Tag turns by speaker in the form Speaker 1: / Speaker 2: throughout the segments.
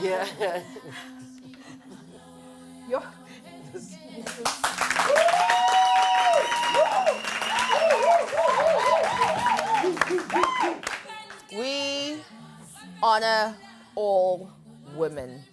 Speaker 1: Yeah.
Speaker 2: Yo. We honor all women.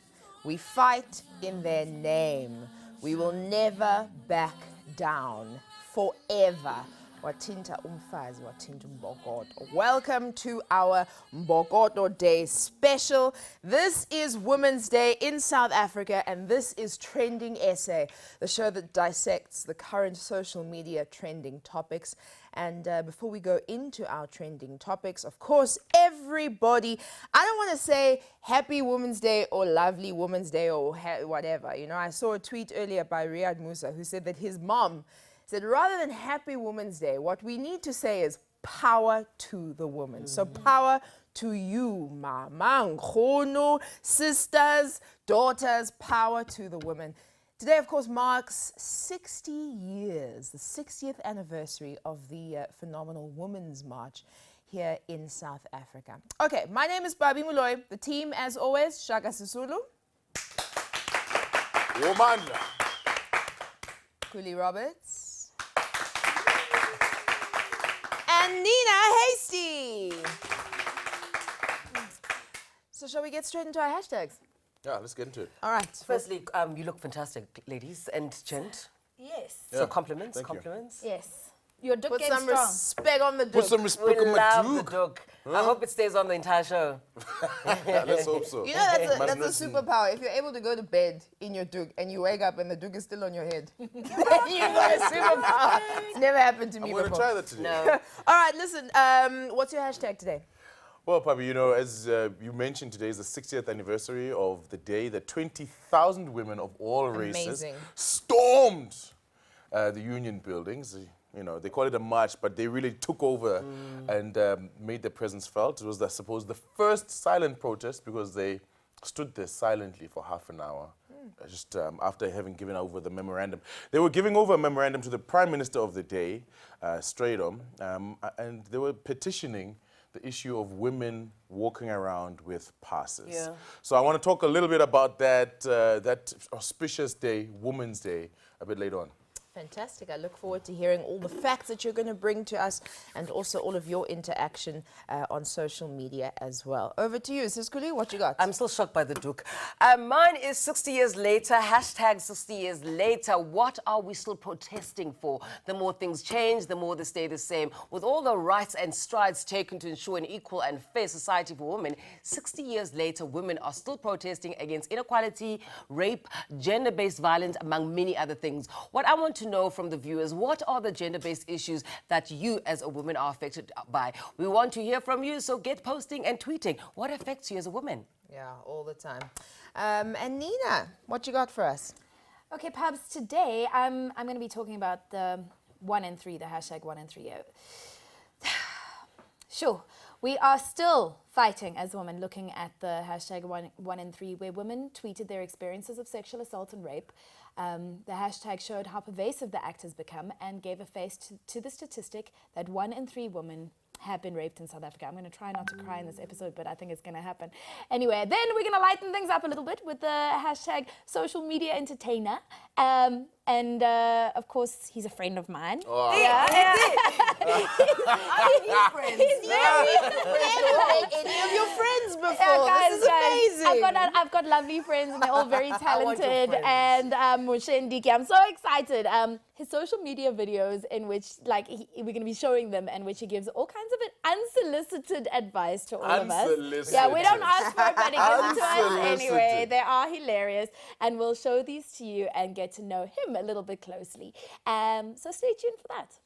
Speaker 2: We fight in their name. We will never back down forever. Watinta umfazi, watinta mbokodo. Welcome to our Mbokodo Day special. This is Women's Day in South Africa, and this is Trending SA, the show that dissects the current social media trending topics. And before we go into our trending topics, of course, everybody, I don't want to say Happy Women's Day or Lovely Women's Day or whatever. You know, I saw a tweet earlier by Riyad Musa who said that his mom said rather than Happy Women's Day, what we need to say is power to the woman. So power to you, mama, nkhono, sisters, daughters, power to the women. Today, of course, marks 60 years, the 60th anniversary of the phenomenal Women's March here in South Africa. Okay, my name is Babi Muloy. The team, as always, Shaka Sisulu.
Speaker 3: Womanda.
Speaker 2: Kuli Roberts. And Nina Hasty. So shall we get straight into our hashtags?
Speaker 3: Yeah, let's get into it.
Speaker 2: All right.
Speaker 1: Firstly, you look fantastic, ladies and gent.
Speaker 4: Yes.
Speaker 3: Yeah,
Speaker 1: So compliments,
Speaker 3: thank you.
Speaker 1: compliments.
Speaker 4: Yes. Your duck
Speaker 2: Put
Speaker 4: game
Speaker 2: some
Speaker 4: strong.
Speaker 2: respect on the
Speaker 3: Put
Speaker 2: duke.
Speaker 3: some
Speaker 1: We
Speaker 3: respect on my
Speaker 1: love the
Speaker 3: duke.
Speaker 1: duck. I hope it stays on the entire show.
Speaker 3: Yeah, let's hope so.
Speaker 2: You know, that's a
Speaker 3: Listen.
Speaker 2: superpower. If you're able to go to bed in your duke and you wake up and the duke is still on your head, then you've got a superpower. It's never happened to me
Speaker 3: I'm going to
Speaker 2: before.
Speaker 3: try that today.
Speaker 1: No.
Speaker 2: All right, listen. What's your hashtag today?
Speaker 3: Well, Papi, you know, as you mentioned, today is the 60th anniversary of the day that 20,000 women of all races
Speaker 2: Amazing.
Speaker 3: stormed the union buildings. You know, they call it a march, but they really took over and made their presence felt. It was, I suppose, the first silent protest because they stood there silently for half an hour, just after having given over the memorandum. They were giving over a memorandum to the Prime Minister of the day, Strydom, and they were petitioning the issue of women walking around with passes.
Speaker 1: Yeah.
Speaker 3: So I want to talk a little bit about that, that auspicious day, Women's Day, a bit later on.
Speaker 2: Fantastic. I look forward to hearing all the facts that you're going to bring to us and also all of your interaction on social media as well. Over to you, Sis Kuli, what you got?
Speaker 1: I'm still shocked by the Duke. Mine is 60 years later, hashtag 60 years later. What are we still protesting for? The more things change, the more they stay the same. With all the rights and strides taken to ensure an equal and fair society for women, 60 years later, women are still protesting against inequality, rape, gender-based violence, among many other things. What I want to know from the viewers, what are the gender-based issues that you as a woman are affected by? We want to hear from you, so get posting and tweeting. What affects you as a woman?
Speaker 2: Yeah, all the time. And Nina, what you got for us?
Speaker 4: Okay, Pabs, today I'm going to be talking about the 1 in 3, the hashtag 1 in 3. Sure, we are still fighting as women, looking at the hashtag 1 in 3, where women tweeted their experiences of sexual assault and rape. The hashtag showed how pervasive the act has become and gave a face to the statistic that 1 in 3 women have been raped in South Africa. I'm going to try not to cry in this episode, but I think it's going to happen. Anyway, then we're going to lighten things up a little bit with the hashtag social media entertainer. And of course, he's a friend of mine.
Speaker 3: Oh.
Speaker 4: Yeah.
Speaker 2: He's very any of your friends before.
Speaker 4: Yeah, guys,
Speaker 2: this is amazing.
Speaker 4: I've got lovely friends and they're all very
Speaker 1: want your
Speaker 4: talented.
Speaker 1: friends.
Speaker 4: And Moshe and Diki, I'm so excited. His social media videos in which, like, we're going to be showing them, in which he gives all kinds of unsolicited advice to all of us.
Speaker 3: Unsolicited.
Speaker 4: Yeah, we don't ask for it, but he gives it to us
Speaker 3: Unsolicited.
Speaker 4: anyway. They are hilarious, and we'll show these to you and get to know him a little bit closely. So stay tuned for that.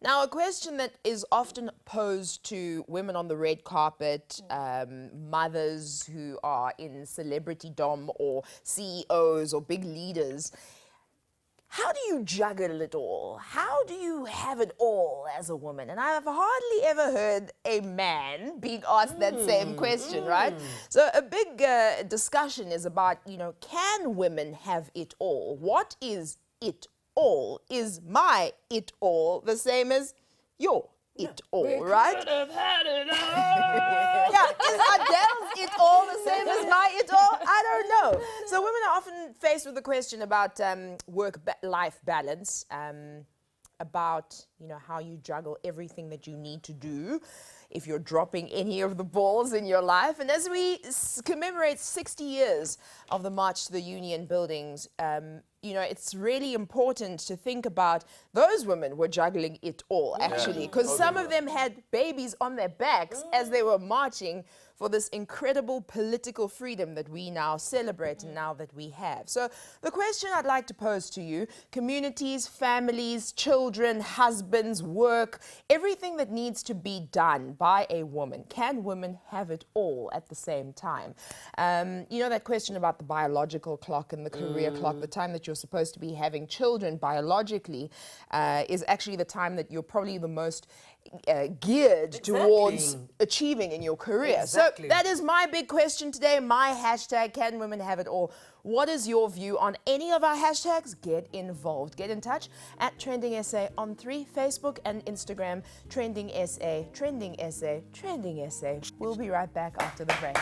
Speaker 2: Now, a question that is often posed to women on the red carpet, mothers who are in celebrity dom or CEOs or big leaders. How do you juggle it all? How do you have it all as a woman? And I've hardly ever heard a man being asked that same question, right? So a big discussion is about, you know, can women have it all? What is it all? Is my it all the same as your it all, right?
Speaker 1: Have had it all.
Speaker 2: Yeah, is Adele's it all the same as my it all? I don't know. So women are often faced with the question about work-life balance, about, you know, how you juggle everything that you need to do if you're dropping any of the balls in your life. And as we commemorate 60 years of the March to the Union Buildings, you know, it's really important to think about those women were juggling it all, actually, because some of them had babies on their backs as they were marching for this incredible political freedom that we now celebrate and now that we have. So the question I'd like to pose to you, communities, families, children, husbands, work, everything that needs to be done by a woman. Can women have it all at the same time? You know that question about the biological clock and the career clock, the time that you're supposed to be having children biologically is actually the time that you're probably the most geared towards achieving in your career.
Speaker 1: Exactly.
Speaker 2: So that is my big question today. My hashtag, can women have it all? What is your view on any of our hashtags? Get involved. Get in touch at Trending SA on 3, Facebook and Instagram. Trending SA, Trending SA, Trending SA. We'll be right back after the break.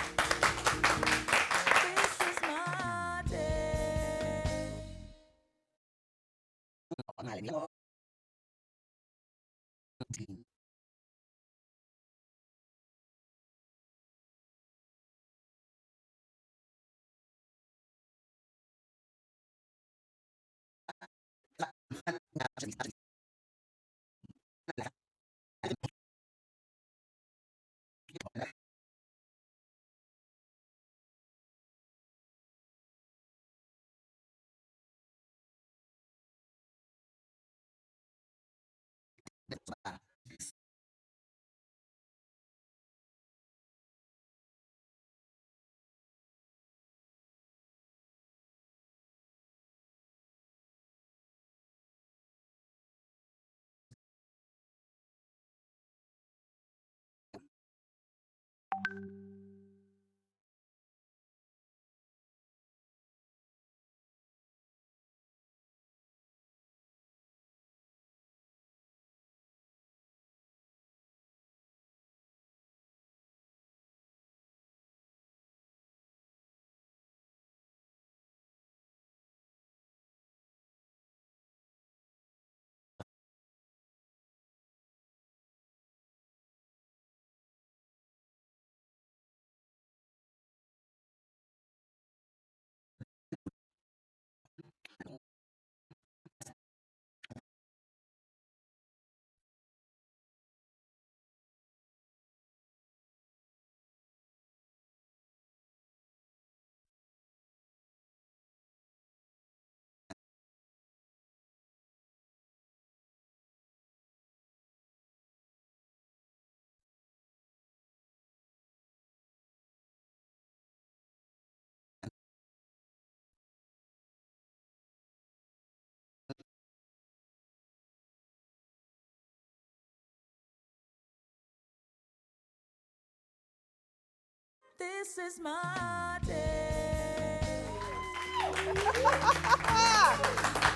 Speaker 5: This is my day.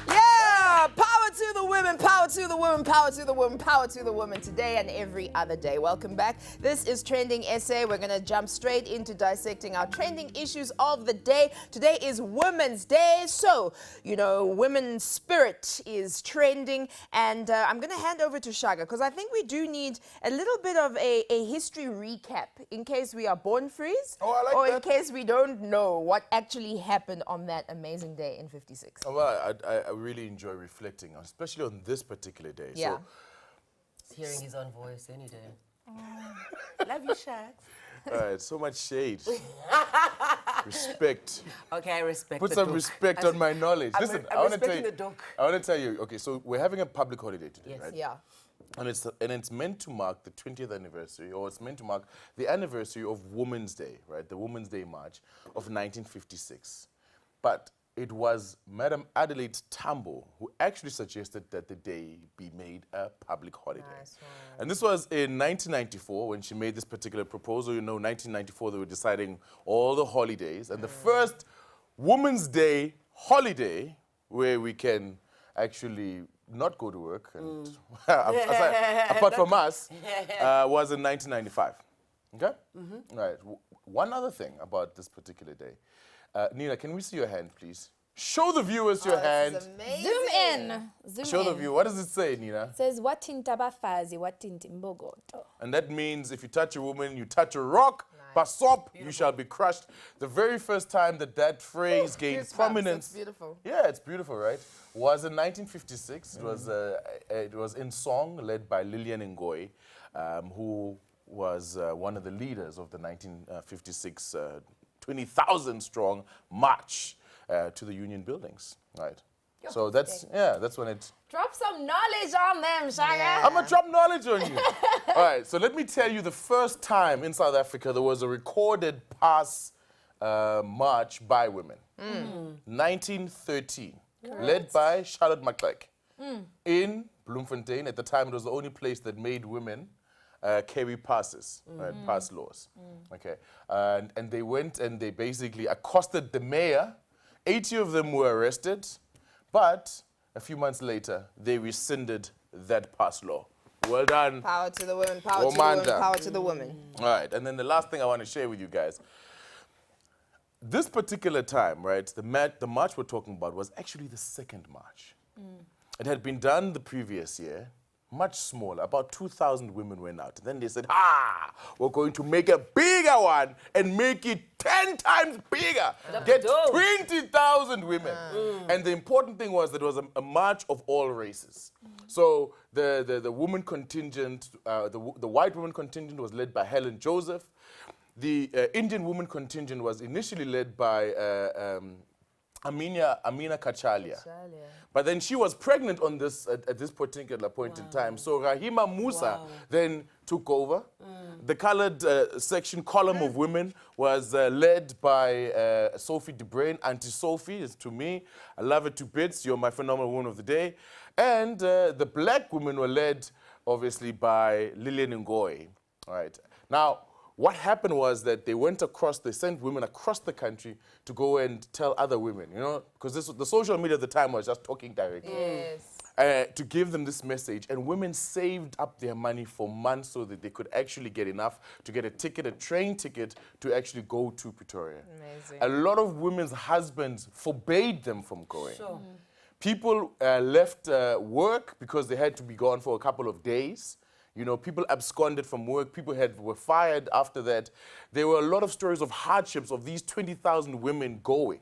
Speaker 2: Yeah, power to the women, power to the women, power to the women, power to the women today and every other day. Welcome back. This is Trending SA. We're going to jump straight into dissecting our trending issues of the day. Today is Women's Day. So, you know, women's spirit is trending. And I'm going to hand over to Shaga because I think we do need a little bit of a history recap in case we are born freeze or in case we don't know what actually happened on that amazing day in 56.
Speaker 3: Well, I really enjoy reflecting, especially on this particular day.
Speaker 2: Yeah.
Speaker 3: So,
Speaker 1: Hearing his own voice any day.
Speaker 5: Love you, Shags.
Speaker 3: all right, so much shade. Respect.
Speaker 1: Okay, I respect
Speaker 3: Put
Speaker 1: the
Speaker 3: some
Speaker 1: dook.
Speaker 3: respect on my knowledge.
Speaker 1: I'm
Speaker 3: Listen,
Speaker 1: I'm
Speaker 3: I want to tell
Speaker 1: respecting
Speaker 3: you.
Speaker 1: the dook.
Speaker 3: I want to tell you. Okay, so we're having a public holiday today,
Speaker 1: Yes.
Speaker 3: right?
Speaker 2: Yeah.
Speaker 3: And it's meant to mark the 20th anniversary, or it's meant to mark the anniversary of Women's Day, right? The Women's Day March of 1956. But it was Madam Adelaide Tambo who actually suggested that the day be made a public holiday.
Speaker 2: Nice one.
Speaker 3: And this was in 1994 when she made this particular proposal. You know, 1994 they were deciding all the holidays, and the first Women's Day holiday where we can actually not go to work, and apart from us, was in 1995. Okay? Right. One other thing about this particular day. Nina, can we see your hand, please? Show the viewers your hand.
Speaker 2: This is amazing.
Speaker 4: Zoom in. Zoom
Speaker 3: Show the
Speaker 4: in.
Speaker 3: view. What does it say, Nina?
Speaker 4: It says watinta bafazi watinta imbogodo.
Speaker 3: And that means if you touch a woman, you touch a rock, basop, you shall be crushed. The very first time that phrase gained
Speaker 2: Goosebumps,
Speaker 3: prominence.
Speaker 2: that's beautiful.
Speaker 3: Yeah, it's beautiful, right? Was in 1956. It was in song led by Lillian Ngoyi, who was one of the leaders of the 1956 20,000 strong march to the Union buildings, right? So that's when it.
Speaker 4: Drop some knowledge on them, Shaka.
Speaker 3: I'm gonna drop knowledge on you. All right, so let me tell you the first time in South Africa there was a recorded pass march by women. 1913, led by Charlotte Macleck in Bloemfontein. At the time, it was the only place that made women carry passes, right, pass laws. Okay, and they went and they basically accosted the mayor. 80 of them were arrested, but a few months later, they rescinded that pass law. Well done.
Speaker 2: Power to the women, power to the women,
Speaker 3: Womanda.
Speaker 2: power to the women.
Speaker 3: All right, and then the last thing I want to share with you guys. This particular time, right, the march we're talking about was actually the second march. It had been done the previous year, much smaller, about 2,000 women went out. And then they said, we're going to make a bigger one and make it 10 times bigger. Get 20,000 women. And the important thing was that it was a march of all races. So the woman contingent, the white woman contingent was led by Helen Joseph. The Indian woman contingent was initially led by Amina Kachalia. But then she was pregnant on this at this particular point in time. So Rahima Musa then took over. The colored section column of women was led by Sophie De Bruyn. Auntie Sophie is to me. I love it to bits. You're my phenomenal woman of the day. And the black women were led, obviously, by Lillian Ngoyi. All right. Now, what happened was that they sent women across the country to go and tell other women, because the social media at the time was just talking directly.
Speaker 2: Yes.
Speaker 3: To give them this message. And women saved up their money for months so that they could actually get enough to get a train ticket to actually go to Pretoria.
Speaker 2: Amazing.
Speaker 3: A lot of women's husbands forbade them from going. People left work because they had to be gone for a couple of days. People absconded from work. People were fired after that. There were a lot of stories of hardships of these 20,000 women going.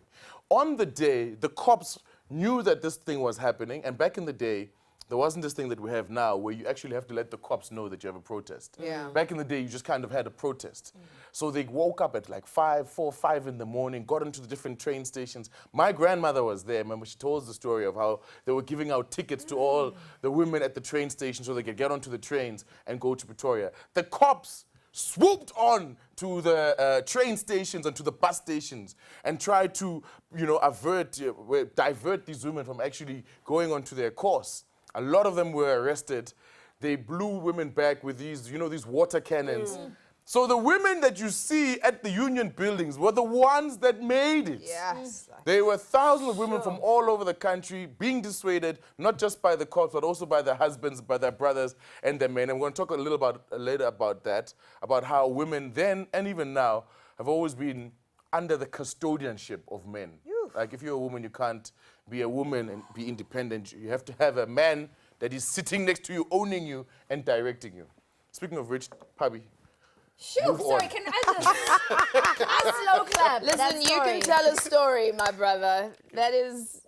Speaker 3: On the day, the cops knew that this thing was happening. And back in the day, there wasn't this thing that we have now where you actually have to let the cops know that you have a protest.
Speaker 2: Yeah.
Speaker 3: Back in the day, you just kind of had a protest. So they woke up at like 4 or 5 in the morning, got into the different train stations. My grandmother was there. Remember, she told us the story of how they were giving out tickets to all the women at the train station so they could get onto the trains and go to Pretoria. The cops swooped on to the train stations and to the bus stations and tried to, divert these women from actually going onto their course. A lot of them were arrested. They blew women back with these water cannons. So the women that you see at the Union buildings were the ones that made it.
Speaker 2: Yes.
Speaker 3: There were thousands of women from all over the country being dissuaded, not just by the cops, but also by their husbands, by their brothers, and their men. I'm going to talk a little later about that, about how women then and even now have always been under the custodianship of men. Like if you're a woman, you can't be a woman and be independent. You have to have a man that is sitting next to you, owning you, and directing you. Speaking of which, Pabi.
Speaker 4: Shoo,
Speaker 3: Move
Speaker 4: sorry,
Speaker 3: on.
Speaker 4: can I slow clap?
Speaker 2: Listen,
Speaker 4: that
Speaker 2: you can
Speaker 4: story?
Speaker 2: tell a story, my brother. That is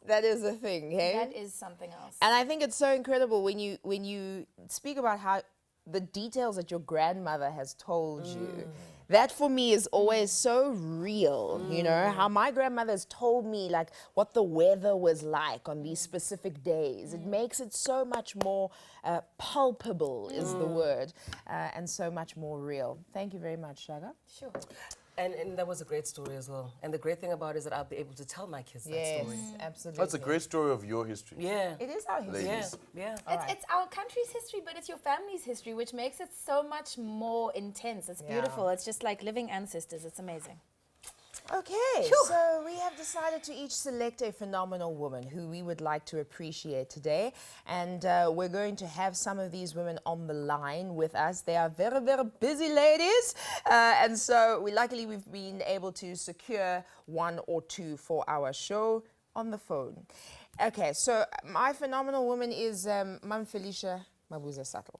Speaker 2: a thing, hey?
Speaker 4: That is something else.
Speaker 2: And I think it's so incredible when you speak about how the details that your grandmother has told you. That for me is always so real, how my grandmother has told me like what the weather was like on these specific days. It makes it so much more palpable is the word, and so much more real. Thank you very much, Shaga.
Speaker 4: Sure.
Speaker 1: And that was a great story as well. And the great thing about it is that I'll be able to tell my kids that
Speaker 2: Yes,
Speaker 1: story.
Speaker 2: absolutely.
Speaker 3: That's a great story of your history.
Speaker 1: Yeah.
Speaker 2: It is our history.
Speaker 1: Yeah.
Speaker 3: Ladies.
Speaker 1: Yeah.
Speaker 4: It's our country's history, but it's your family's history, which makes it so much more intense. It's
Speaker 2: Yeah.
Speaker 4: beautiful. It's just like living ancestors. It's amazing.
Speaker 2: Okay, so we have decided to each select a phenomenal woman who we would like to appreciate today. And we're going to have some of these women on the line with us. They are very, very busy ladies. And so luckily we've been able to secure one or two for our show on the phone. Okay, so my phenomenal woman is Mam Felicia Mabuza Sattle.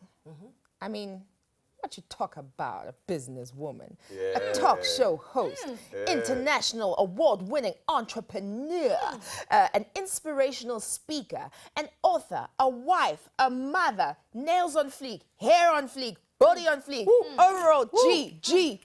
Speaker 2: I mean, what you talk about, a businesswoman, a talk show host, international award-winning entrepreneur, an inspirational speaker, an author, a wife, a mother, nails on fleek, hair on fleek, body on fleek, overall G,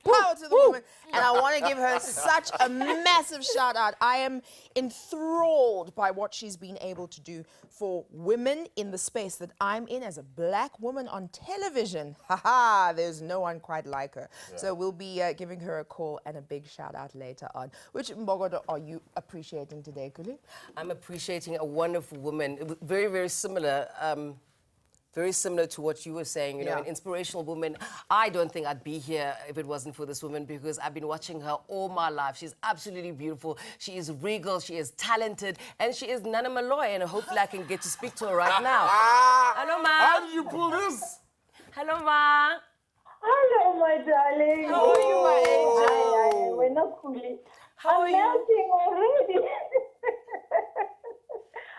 Speaker 2: power to the woman. And I want to give her such a massive shout out. I am enthralled by what she's been able to do for women in the space that I'm in as a black woman on television. Haha, there's no one quite like her. Yeah. So we'll be giving her a call and a big shout out later on. Which Mbogodo are you appreciating today, Kuli?
Speaker 1: I'm appreciating a wonderful woman, very, very similar. Very similar to what you were saying, you know, an inspirational woman. I don't think I'd be here if it wasn't for this woman because I've been watching her all my life. She's absolutely beautiful. She is regal, she is talented, and she is Nana Malloy, and hopefully I can get to speak to her right now. Hello, Ma.
Speaker 3: How did you pull this?
Speaker 1: Hello, Ma.
Speaker 6: Hello, my darling.
Speaker 1: How are you, my angel?
Speaker 6: We're not cool.
Speaker 1: How are
Speaker 6: I'm
Speaker 1: you?
Speaker 6: melting already.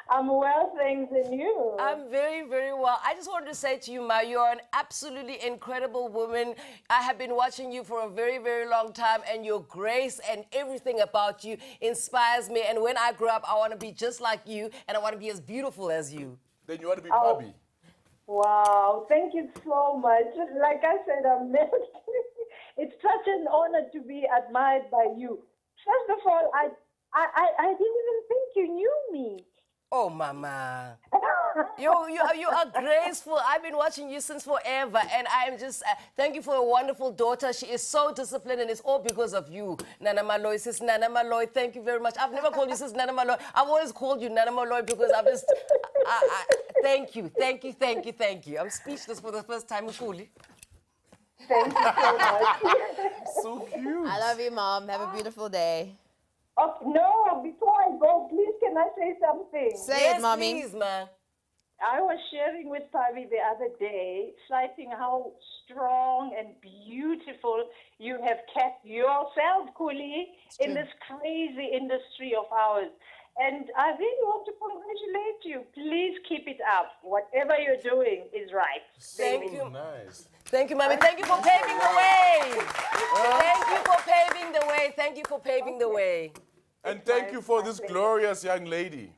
Speaker 6: I'm well, thanks, and you?
Speaker 1: I'm very, very well. I just wanted to say to you, Ma, you are an absolutely incredible woman. I have been watching you for a very, very long time, and your grace and everything about you inspires me. And when I grow up, I want to be just like you, and I want to be as beautiful as you.
Speaker 3: Then you want to be Bobby.
Speaker 6: Wow, thank you so much. Like I said, I'm melting. It's such an honor to be admired by you. First of all, I didn't even think you knew me.
Speaker 1: Oh, Mama. You are graceful. I've been watching you since forever, and I am just thank you for a wonderful daughter. She is so disciplined, and it's all because of you, Nana Malloy. Sis Nana Malloy, thank you very much. I've never called you Sis Nana Malloy. I've always called you Nana Malloy because I've just thank you. I'm speechless for the first time, Ukuli.
Speaker 6: Thank you so much.
Speaker 3: So cute.
Speaker 2: I love you, Mom. Have a beautiful day.
Speaker 6: Oh, no, before I go, please, can I say something?
Speaker 2: Say it, Mommy.
Speaker 1: Please, Ma.
Speaker 6: I was sharing with Pavi the other day, citing how strong and beautiful you have kept yourself, Kuli, in this crazy industry of ours. And I really want to congratulate you. Please keep it up. Whatever you're doing is right.
Speaker 1: Thank you.
Speaker 3: Nice.
Speaker 1: Thank you, Mommy. Thank you for paving the way. Thank you for paving the way. Thank you for paving the way.
Speaker 3: And thank you for this glorious young lady.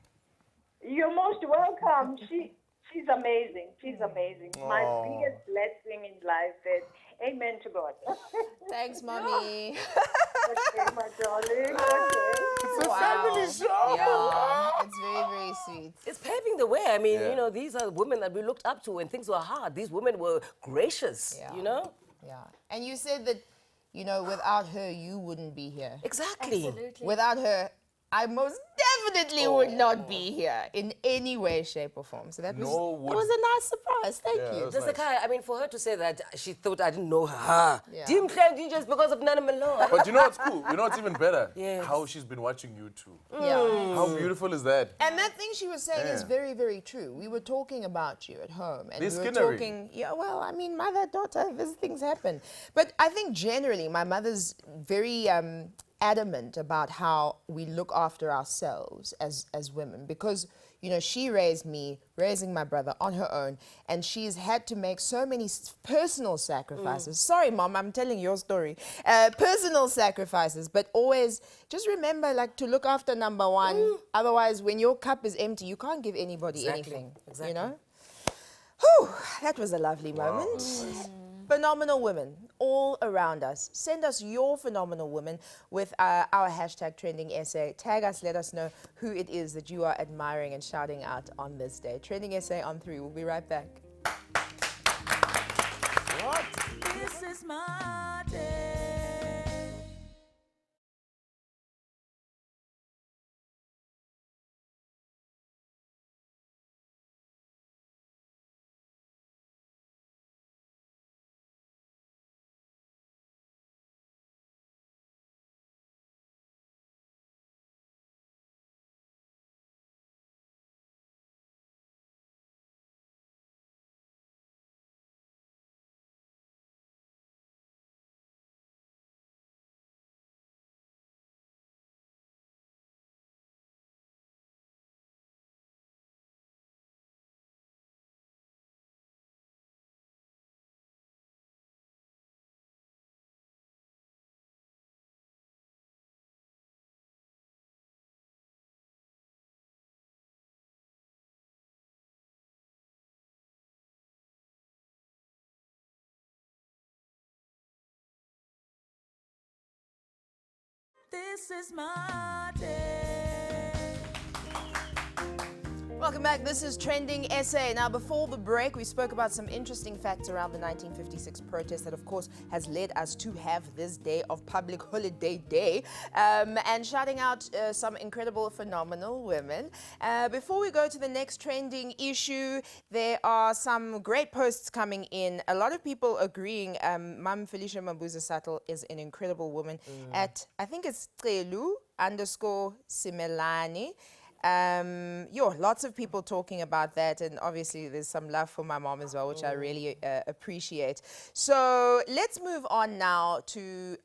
Speaker 6: You're most welcome. She's amazing. She's amazing. My biggest blessing in life. And amen to God.
Speaker 2: Thanks, Mommy.
Speaker 6: Okay, my darling. Okay.
Speaker 3: It's a family show.
Speaker 2: Yeah, it's very, very sweet.
Speaker 1: It's paving the way. I mean,
Speaker 3: Yeah.
Speaker 1: you know, these are women that we looked up to when things were hard. These women were gracious,
Speaker 2: Yeah.
Speaker 1: you know?
Speaker 2: Yeah. And you said that, you know, without her, you wouldn't be here.
Speaker 1: Exactly.
Speaker 2: Without her, I most definitely would not be here in any way, shape, or form. So that was,
Speaker 3: No
Speaker 2: that was a nice surprise. Thank
Speaker 3: Yeah,
Speaker 2: you.
Speaker 3: that's
Speaker 1: Just the
Speaker 3: nice.
Speaker 1: kind, I mean, for her to say that she thought I didn't know her.
Speaker 2: Yeah.
Speaker 1: Didn't claim you just because of Nana Malone.
Speaker 3: But you know what's cool? You know what's even better?
Speaker 1: Yes.
Speaker 3: How she's been watching you too.
Speaker 2: Yeah.
Speaker 3: How beautiful is that?
Speaker 2: And that thing she was saying is
Speaker 3: Yeah.
Speaker 2: very, very true. We were talking about you at home, and
Speaker 3: This
Speaker 2: we were
Speaker 3: skinnery.
Speaker 2: talking. Yeah, well, I mean, mother, daughter, these things happen. But I think generally, my mother's very adamant about how we look after ourselves as women, because you know she raised me, raising my brother on her own, and she's had to make so many personal sacrifices. Sorry, Mom, I'm telling your story. Personal sacrifices, but always just remember, like, to look after number one. Otherwise, when your cup is empty, you can't give anybody
Speaker 1: Exactly,
Speaker 2: anything.
Speaker 1: exactly.
Speaker 2: You know. Whew, that was a lovely moment. Phenomenal women all around us. Send us your phenomenal woman with our hashtag trending essay. Tag us, let us know who it is that you are admiring and shouting out on this day. Trending essay on 3. We'll be right back.
Speaker 5: This is my day. This is my day.
Speaker 2: Welcome back. This is Trending SA. Now, before the break, we spoke about some interesting facts around the 1956 protest that, of course, has led us to have this day of public holiday day, and shouting out some incredible, phenomenal women. Before we go to the next trending issue, there are some great posts coming in. A lot of people agreeing Mam Felicia Mabuza Sattel is an incredible woman at, I think it's Celu_Simelani. Lots of people talking about that, and obviously there's some love for my mom as well, which I really appreciate. So let's move on now to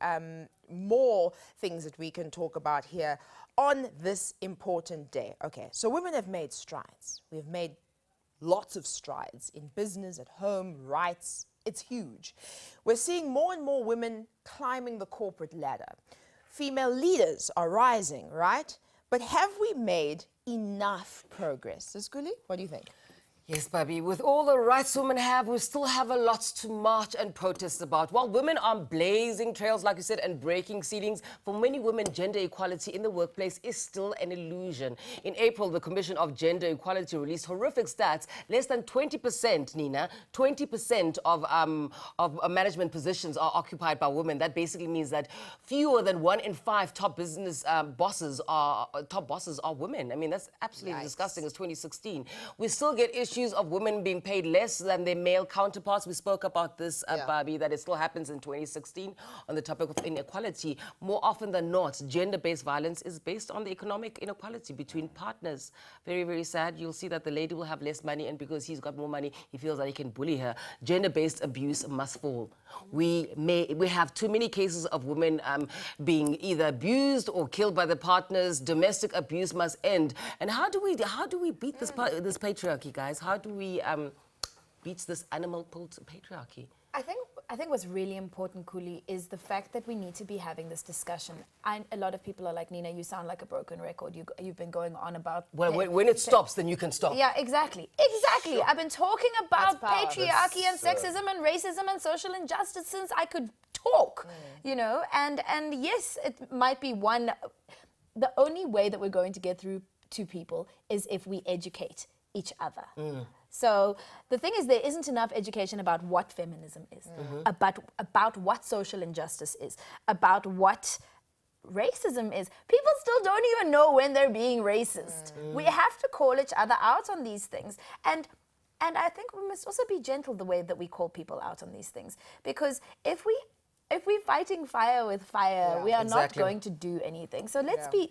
Speaker 2: more things that we can talk about here on this important day. Okay, so women have made strides. We've made lots of strides in business, at home, rights. It's huge. We're seeing more and more women climbing the corporate ladder. Female leaders are rising, right? But have we made enough progress? Skuli, what do you think?
Speaker 1: Yes, Babi. With all the rights women have, we still have a lot to march and protest about. While women are blazing trails, like you said, and breaking ceilings, for many women, gender equality in the workplace is still an illusion. In April, the Commission of Gender Equality released horrific stats. Less than 20%, Nina, 20% of management positions are occupied by women. That basically means that fewer than 1 in 5 top business bosses are women. I mean, that's absolutely disgusting. It's 2016. We still get issues of women being paid less than their male counterparts. We spoke about this, Barbie, that it still happens in 2016 on the topic of inequality. More often than not, gender-based violence is based on the economic inequality between partners. Very, very sad. You'll see that the lady will have less money, and because he's got more money, he feels that he can bully her. Gender-based abuse must fall. We have too many cases of women being either abused or killed by their partners. Domestic abuse must end. And how do we beat this patriarchy, guys? How do we beat this animal patriarchy?
Speaker 4: I think what's really important, Kuli, is the fact that we need to be having this discussion. A lot of people are like, Nina, you sound like a broken record. You've been going on about...
Speaker 1: Well, when it stops, then you can stop.
Speaker 4: Yeah, exactly. Exactly. Sure. I've been talking about patriarchy and
Speaker 3: That's,
Speaker 4: sexism and racism and social injustice since I could talk, you know? And yes, it might be one... The only way that we're going to get through to people is if we educate each other. So the thing is, there isn't enough education about what feminism is, about what social injustice is, about what racism is. People still don't even know when they're being racist. We have to call each other out on these things. And I think we must also be gentle the way that we call people out on these things. Because if we're fighting fire with fire, we are not going to do anything. So let's be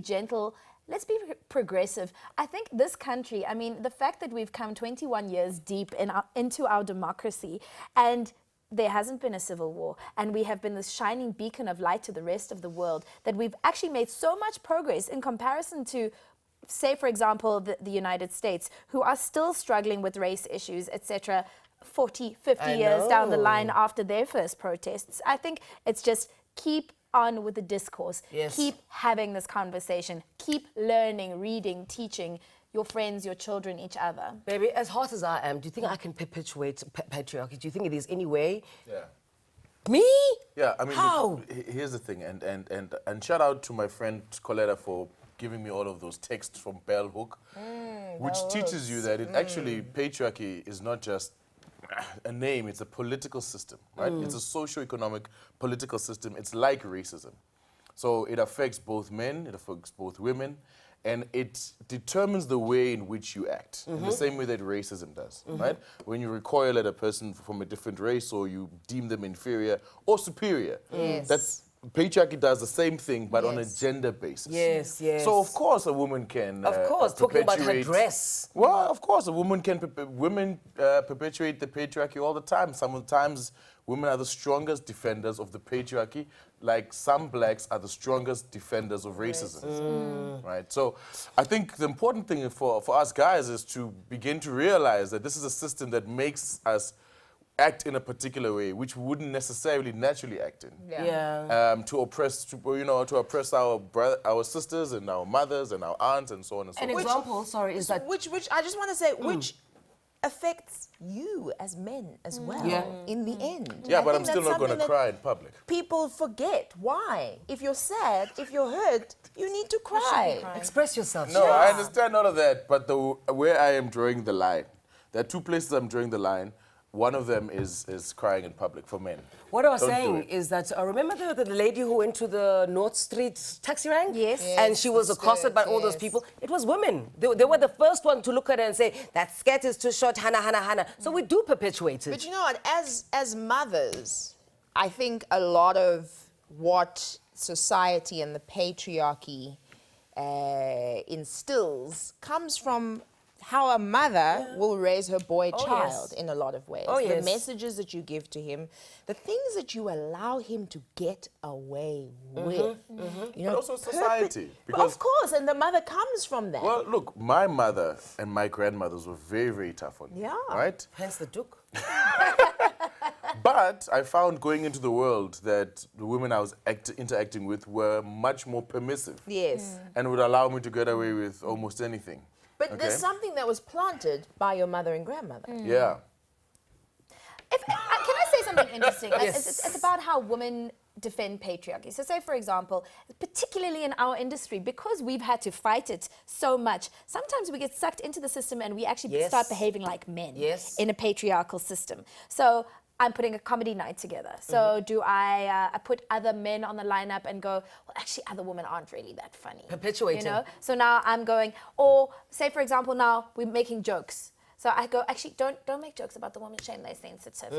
Speaker 4: gentle. Let's be progressive. I think this country, I mean, the fact that we've come 21 years deep into our democracy and there hasn't been a civil war, and we have been this shining beacon of light to the rest of the world, that we've actually made so much progress in comparison to, say, for example, the United States, who are still struggling with race issues, etc., 40, 50 years down the line after their first protests. I think it's just keep on with the discourse.
Speaker 1: Yes.
Speaker 4: Keep having this conversation. Keep learning, reading, teaching your friends, your children, each other.
Speaker 1: Baby, as hot as I am, do you think I can perpetuate patriarchy? Do you think there's any way?
Speaker 3: Yeah.
Speaker 1: Me?
Speaker 3: Yeah, I mean,
Speaker 1: How?
Speaker 3: look, here's the thing, and shout out to my friend Coletta for giving me all of those texts from Bell Hook, which teaches you that it actually, patriarchy is not just a name, it's a political system, right? It's a socio-economic political system. It's like racism. So it affects both men, it affects both women, and it determines the way in which you act, in the same way that racism does, right? When you recoil at a person from a different race, or you deem them inferior or superior, that's patriarchy does the same thing, but on a gender basis.
Speaker 1: Yes, yes.
Speaker 3: So of course a woman can.
Speaker 1: Of course, talking about her
Speaker 3: perpetuate-
Speaker 1: dress.
Speaker 3: Well, of course, a woman can. Women perpetuate the patriarchy all the time. Sometimes women are the strongest defenders of the patriarchy, like some blacks are the strongest defenders of racism. Right. So, I think the important thing for us guys is to begin to realize that this is a system that makes us act in a particular way, which we wouldn't necessarily naturally act in. To oppress our sisters and our mothers and our aunts and so on and so
Speaker 1: An
Speaker 3: forth.
Speaker 1: example, sorry, is that...
Speaker 2: Which I just want to say, which affects you as men as well
Speaker 1: Yeah.
Speaker 2: in the end.
Speaker 3: Yeah,
Speaker 2: I
Speaker 3: but
Speaker 2: think
Speaker 3: I'm still
Speaker 2: that's
Speaker 3: not going to
Speaker 2: something that
Speaker 3: cry in public.
Speaker 2: People forget. Why? If you're sad, if you're hurt, you need to cry.
Speaker 1: Express yourself.
Speaker 3: No, I understand all of that, but where I am drawing the line, there are two places I'm drawing the line. One of them is crying in public for men.
Speaker 1: What I was
Speaker 3: Don't do
Speaker 1: saying
Speaker 3: it.
Speaker 1: is that remember the lady who went to the North Street taxi rank?
Speaker 4: Yes.
Speaker 1: And she was
Speaker 2: the
Speaker 1: accosted by
Speaker 2: skirt,
Speaker 1: all those
Speaker 2: yes.
Speaker 1: people. It was women. They were the first one to look at her and say, that skirt is too short, Hannah, Hannah, Hannah. So we do perpetuate it.
Speaker 2: But you know what? As mothers, I think a lot of what society and the patriarchy instills comes from how a mother will raise her boy child
Speaker 1: yes.
Speaker 2: in a lot of ways.
Speaker 1: Oh,
Speaker 2: The
Speaker 1: yes.
Speaker 2: messages that you give to him, the things that you allow him to get away
Speaker 1: Mm-hmm,
Speaker 2: with. You know,
Speaker 3: But also society,
Speaker 2: But
Speaker 3: because-
Speaker 2: of course, and the mother comes from that.
Speaker 3: Well, look, my mother and my grandmothers were very, very tough on me.
Speaker 2: Yeah.
Speaker 3: Right?
Speaker 1: Hence the Duke.
Speaker 3: But I found going into the world that the women I was interacting with were much more permissive
Speaker 2: Yes.
Speaker 3: and would allow me to get away with almost anything.
Speaker 2: But there's
Speaker 3: Okay.
Speaker 2: something that was planted by your mother and grandmother.
Speaker 3: Yeah.
Speaker 4: Can I say something interesting?
Speaker 1: Yes.
Speaker 4: It's about how women defend patriarchy. So say, for example, particularly in our industry, because we've had to fight it so much, sometimes we get sucked into the system and we actually
Speaker 1: Yes.
Speaker 4: start behaving like men
Speaker 1: Yes.
Speaker 4: in a patriarchal system. So I'm putting a comedy night together. So do I put other men on the lineup and go, well, actually, other women aren't really that funny.
Speaker 1: Perpetuating.
Speaker 4: You know? So now I'm going, or say, for example, now we're making jokes. So I go, actually, don't make jokes about the woman shame, they're sensitive.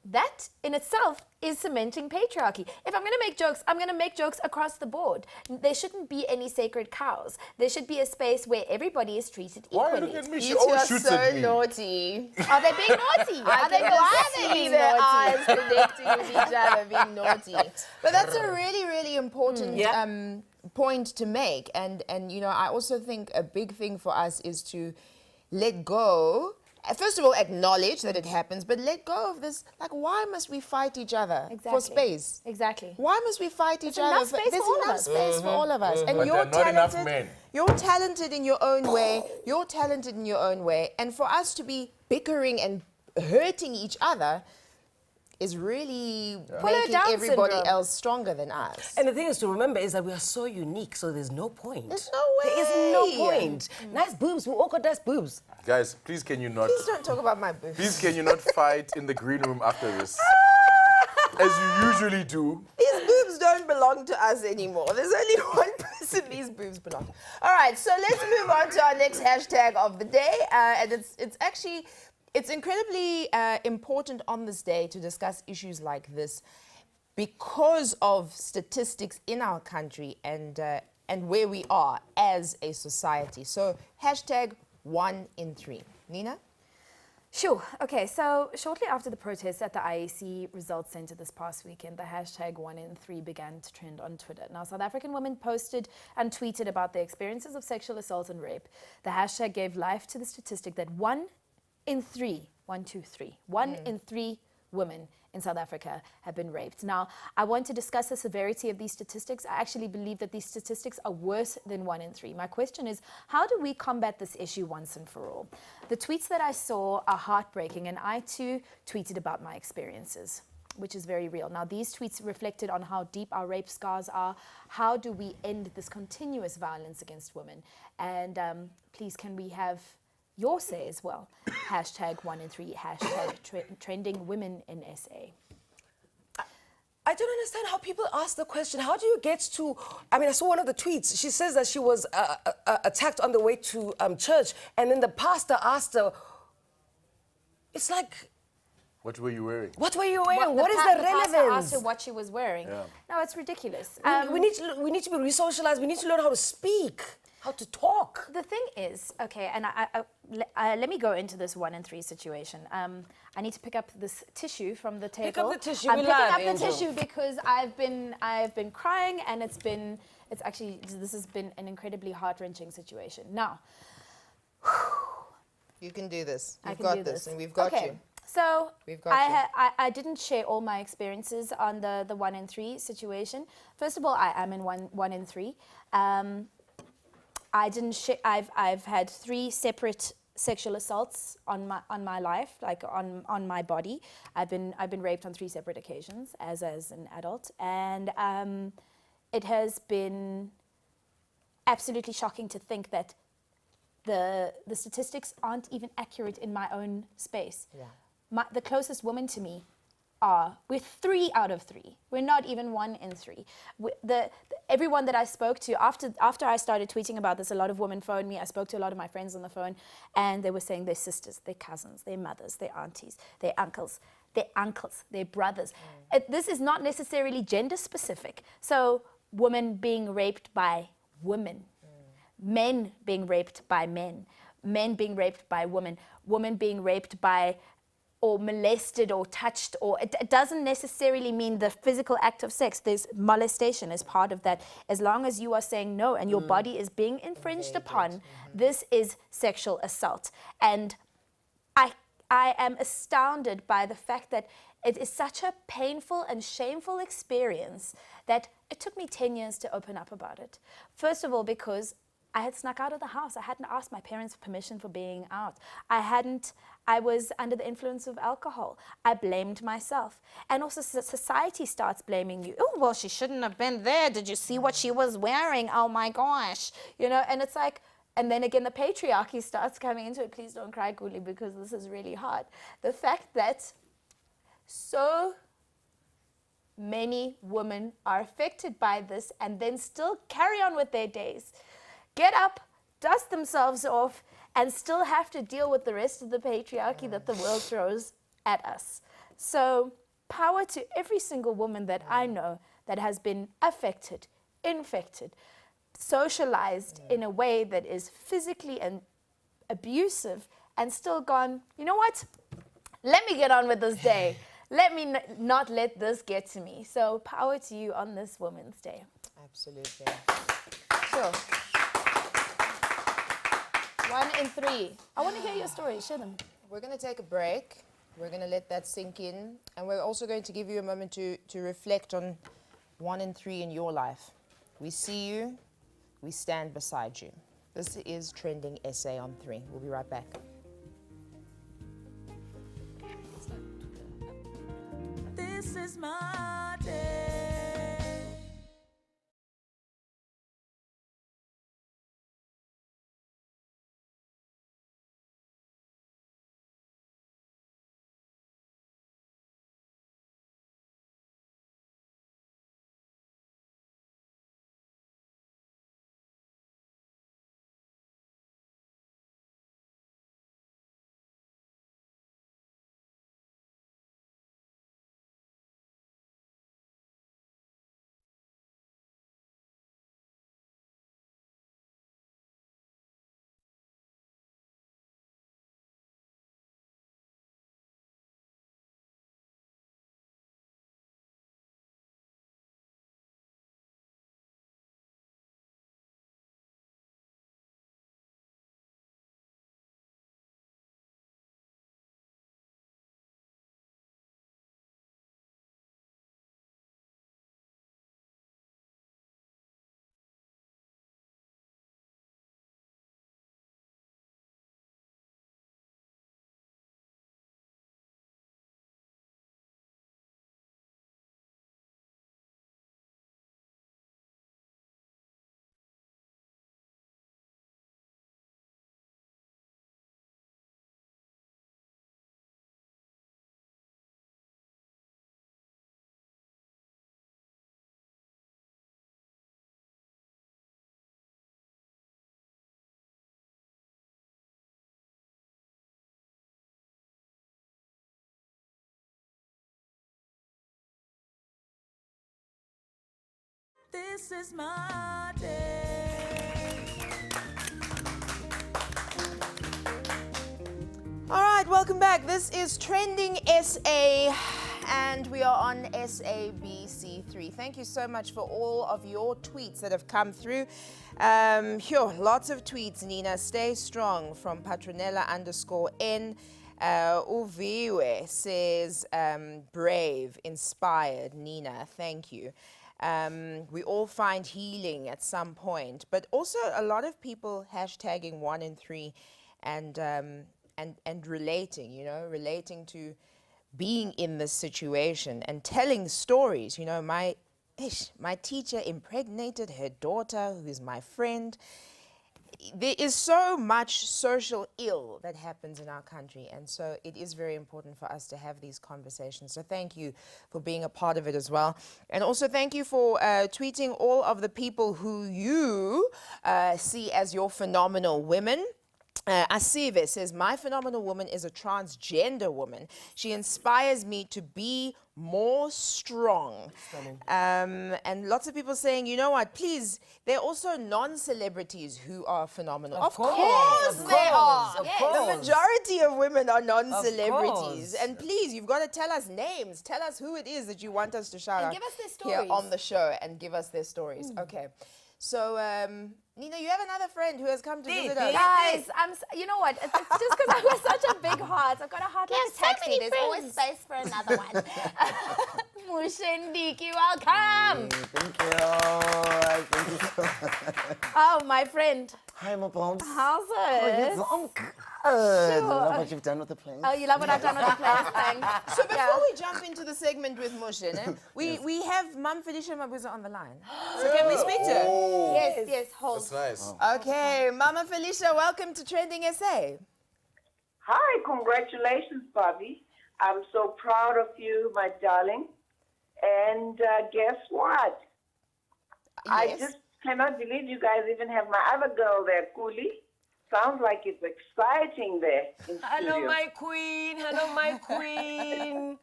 Speaker 4: That in itself is cementing patriarchy. If I'm going to make jokes, I'm going to make jokes across the board. There shouldn't be any sacred cows. There should be a space where everybody is treated
Speaker 3: Why are you
Speaker 4: equally.
Speaker 3: looking at me? She
Speaker 2: You two
Speaker 3: always
Speaker 2: are
Speaker 3: shoots
Speaker 2: so
Speaker 3: at me.
Speaker 2: naughty.
Speaker 4: Are they being naughty? Are they, why are they being
Speaker 2: their
Speaker 4: naughty?
Speaker 2: eyes connecting with each other, being naughty. But that's a really, really important
Speaker 1: Yeah.
Speaker 2: point to make. And you know, I also think a big thing for us is to let go. First of all, acknowledge that it happens, but let go of this. Like, why must we fight each other for space?
Speaker 4: Exactly.
Speaker 2: Why must we fight each other?
Speaker 4: enough space
Speaker 2: There's
Speaker 4: for all of
Speaker 2: enough
Speaker 4: us.
Speaker 2: space for all of us. And
Speaker 3: But
Speaker 2: you're
Speaker 3: there are not enough
Speaker 2: talented.
Speaker 3: men.
Speaker 2: You're talented in your own way. You're talented in your own way. And for us to be bickering and hurting each other is really making
Speaker 4: Down
Speaker 2: everybody
Speaker 4: syndrome.
Speaker 2: else stronger than us.
Speaker 1: And the thing is to remember is that we are so unique, so there's no point.
Speaker 2: There's no
Speaker 1: There is no
Speaker 2: way.
Speaker 1: point. Nice boobs, we all got nice boobs.
Speaker 3: Guys, please can you not
Speaker 2: Please don't talk about my boobs.
Speaker 3: please can you not fight in the green room after this? As you usually do.
Speaker 2: These boobs don't belong to us anymore. There's only one person these boobs belong to. All right, so let's move on to our next hashtag of the day. And it's incredibly important on this day to discuss issues like this because of statistics in our country and where we are as a society. So hashtag 1 in 3. Nina?
Speaker 4: Sure. Okay, so shortly after the protests at the IEC Results Centre this past weekend, the hashtag 1 in 3 began to trend on Twitter. Now, South African women posted and tweeted about their experiences of sexual assault and rape. The hashtag gave life to the statistic that 1 in 3 women in South Africa have been raped. Now, I want to discuss the severity of these statistics. I actually believe that these statistics are worse than 1 in 3. My question is, how do we combat this issue once and for all? The tweets that I saw are heartbreaking, and I too tweeted about my experiences, which is very real. Now, these tweets reflected on how deep our rape scars are. How do we end this continuous violence against women? And please, can we have your say as well? Hashtag 1 in 3, hashtag trending women in SA.
Speaker 1: I don't understand how people ask the question, how do you get to, I mean, I saw one of the tweets. She says that she was attacked on the way to church, and then the pastor asked her, it's like,
Speaker 3: What were you wearing?
Speaker 1: what were you wearing? What is
Speaker 4: The
Speaker 1: the
Speaker 4: pastor asked her
Speaker 1: relevance?
Speaker 4: what she was wearing.
Speaker 3: Yeah.
Speaker 4: No, it's ridiculous.
Speaker 1: We need to be re-socialized. We need to learn how to speak, how to talk.
Speaker 4: The thing is, okay, and let me go into this 1 in 3 situation. I need to pick up this tissue from the table.
Speaker 1: Pick up the tissue,
Speaker 4: I'm
Speaker 1: we
Speaker 4: picking
Speaker 1: love,
Speaker 4: up the
Speaker 1: Angel.
Speaker 4: tissue because I've been crying, and this has been an incredibly heart-wrenching situation. Now,
Speaker 2: You can do this.
Speaker 4: I
Speaker 2: You've
Speaker 4: can
Speaker 2: got
Speaker 4: do
Speaker 2: this, and we've got
Speaker 4: okay.
Speaker 2: you.
Speaker 4: So
Speaker 2: We've got you.
Speaker 4: I didn't share all my experiences on the 1 in 3 situation. First of all, I am in 1 in 3. I didn't share. I've had 3 separate sexual assaults on my life, like on my body. I've been raped on 3 separate occasions as an adult, and it has been absolutely shocking to think that the statistics aren't even accurate in my own space.
Speaker 2: Yeah.
Speaker 4: The closest woman to me we're 3 out of 3. We're not even 1 in 3. Everyone that I spoke to after I started tweeting about this, a lot of women phoned me. I spoke to a lot of my friends on the phone, and they were saying their sisters, their cousins, their mothers, their aunties, their uncles, their brothers. This is not necessarily gender specific. So women being raped by women, men being raped by men being raped by women being raped by or molested or touched, or it doesn't necessarily mean the physical act of sex. There's molestation as part of that. As long as you are saying no and your body is being infringed upon, this is sexual assault. And I am astounded by the fact that it is such a painful and shameful experience that it took me 10 years to open up about it. First of all, because I had snuck out of the house. I hadn't asked my parents permission for being out. I was under the influence of alcohol. I blamed myself. And also society starts blaming you. Oh, well, she shouldn't have been there. Did you see what she was wearing? Oh my gosh. You know, and it's like, and then again, the patriarchy starts coming into it. Please don't cry, Guli, because this is really hard. The fact that so many women are affected by this and then still carry on with their days, get up, dust themselves off, and still have to deal with the rest of the patriarchy that the world throws at us. So power to every single woman that I know that has been affected, infected, socialized in a way that is physically and abusive, and still gone, you know what? Let me get on with this day. Let me not let this get to me. So power to you on this Women's Day.
Speaker 2: Absolutely.
Speaker 4: Sure. 1 in 3. I want to hear your story. Share them.
Speaker 2: We're going to take a break. We're going to let that sink in. And we're also going to give you a moment to reflect on 1 in 3 in your life. We see you. We stand beside you. This is Trending SA on 3. We'll be right back.
Speaker 5: This is my day. This is my day.
Speaker 2: All right, welcome back. This is Trending SA, and we are on SABC3. Thank you so much for all of your tweets that have come through. Lots of tweets, Nina. Stay strong from Patronella_N. Uviwe says, brave, inspired. Nina, thank you. We all find healing at some point, but also a lot of people hashtagging 1 in 3. and relating, relating to being in this situation and telling stories. My teacher impregnated her daughter, who is my friend. There is so much social ill that happens in our country, and so it is very important for us to have these conversations. So thank you for being a part of it as well. And also thank you for tweeting all of the people who you see as your phenomenal women. Asive says, my phenomenal woman is a transgender woman. She inspires me to be more strong. And lots of people saying, you know what, please, there are also non-celebrities who are phenomenal. Of course they are.
Speaker 1: Of
Speaker 2: The
Speaker 1: course.
Speaker 2: majority of women are non-celebrities.
Speaker 1: course.
Speaker 2: And please, you've got to tell us names. Tell us who it is that you want us to shout
Speaker 4: And
Speaker 2: out
Speaker 4: give us their
Speaker 2: here
Speaker 4: stories.
Speaker 2: on the show, and give us their stories. Okay. So, Nina, you have another friend who has come to visit us.
Speaker 4: Guys, you know what? It's just because I have such a big heart. I've got a heart like a taxi. There's always space for another one. Mushindiki, welcome.
Speaker 7: Thank you. Thank you so much.
Speaker 4: Oh, my friend.
Speaker 7: Hi, my bombs.
Speaker 4: How's
Speaker 7: Oh,
Speaker 4: it?
Speaker 7: yes, I'm good. I love what you've done with the place.
Speaker 4: Oh, you love what I've done with the place, thanks.
Speaker 2: So before we jump into the segment with Mushin, we have Mum Felicia Mabuza on the line. So can we speak to her?
Speaker 4: Yes, hold.
Speaker 3: That's nice.
Speaker 2: Okay, Mama Felicia, welcome to Trending SA.
Speaker 8: Hi, congratulations, Bobby. I'm so proud of you, my darling. And guess what? I
Speaker 2: Yes.
Speaker 8: just cannot believe you guys even have my other girl there, Kuli. Sounds like it's exciting there in
Speaker 1: Hello,
Speaker 8: studio.
Speaker 1: my queen. Hello, my queen.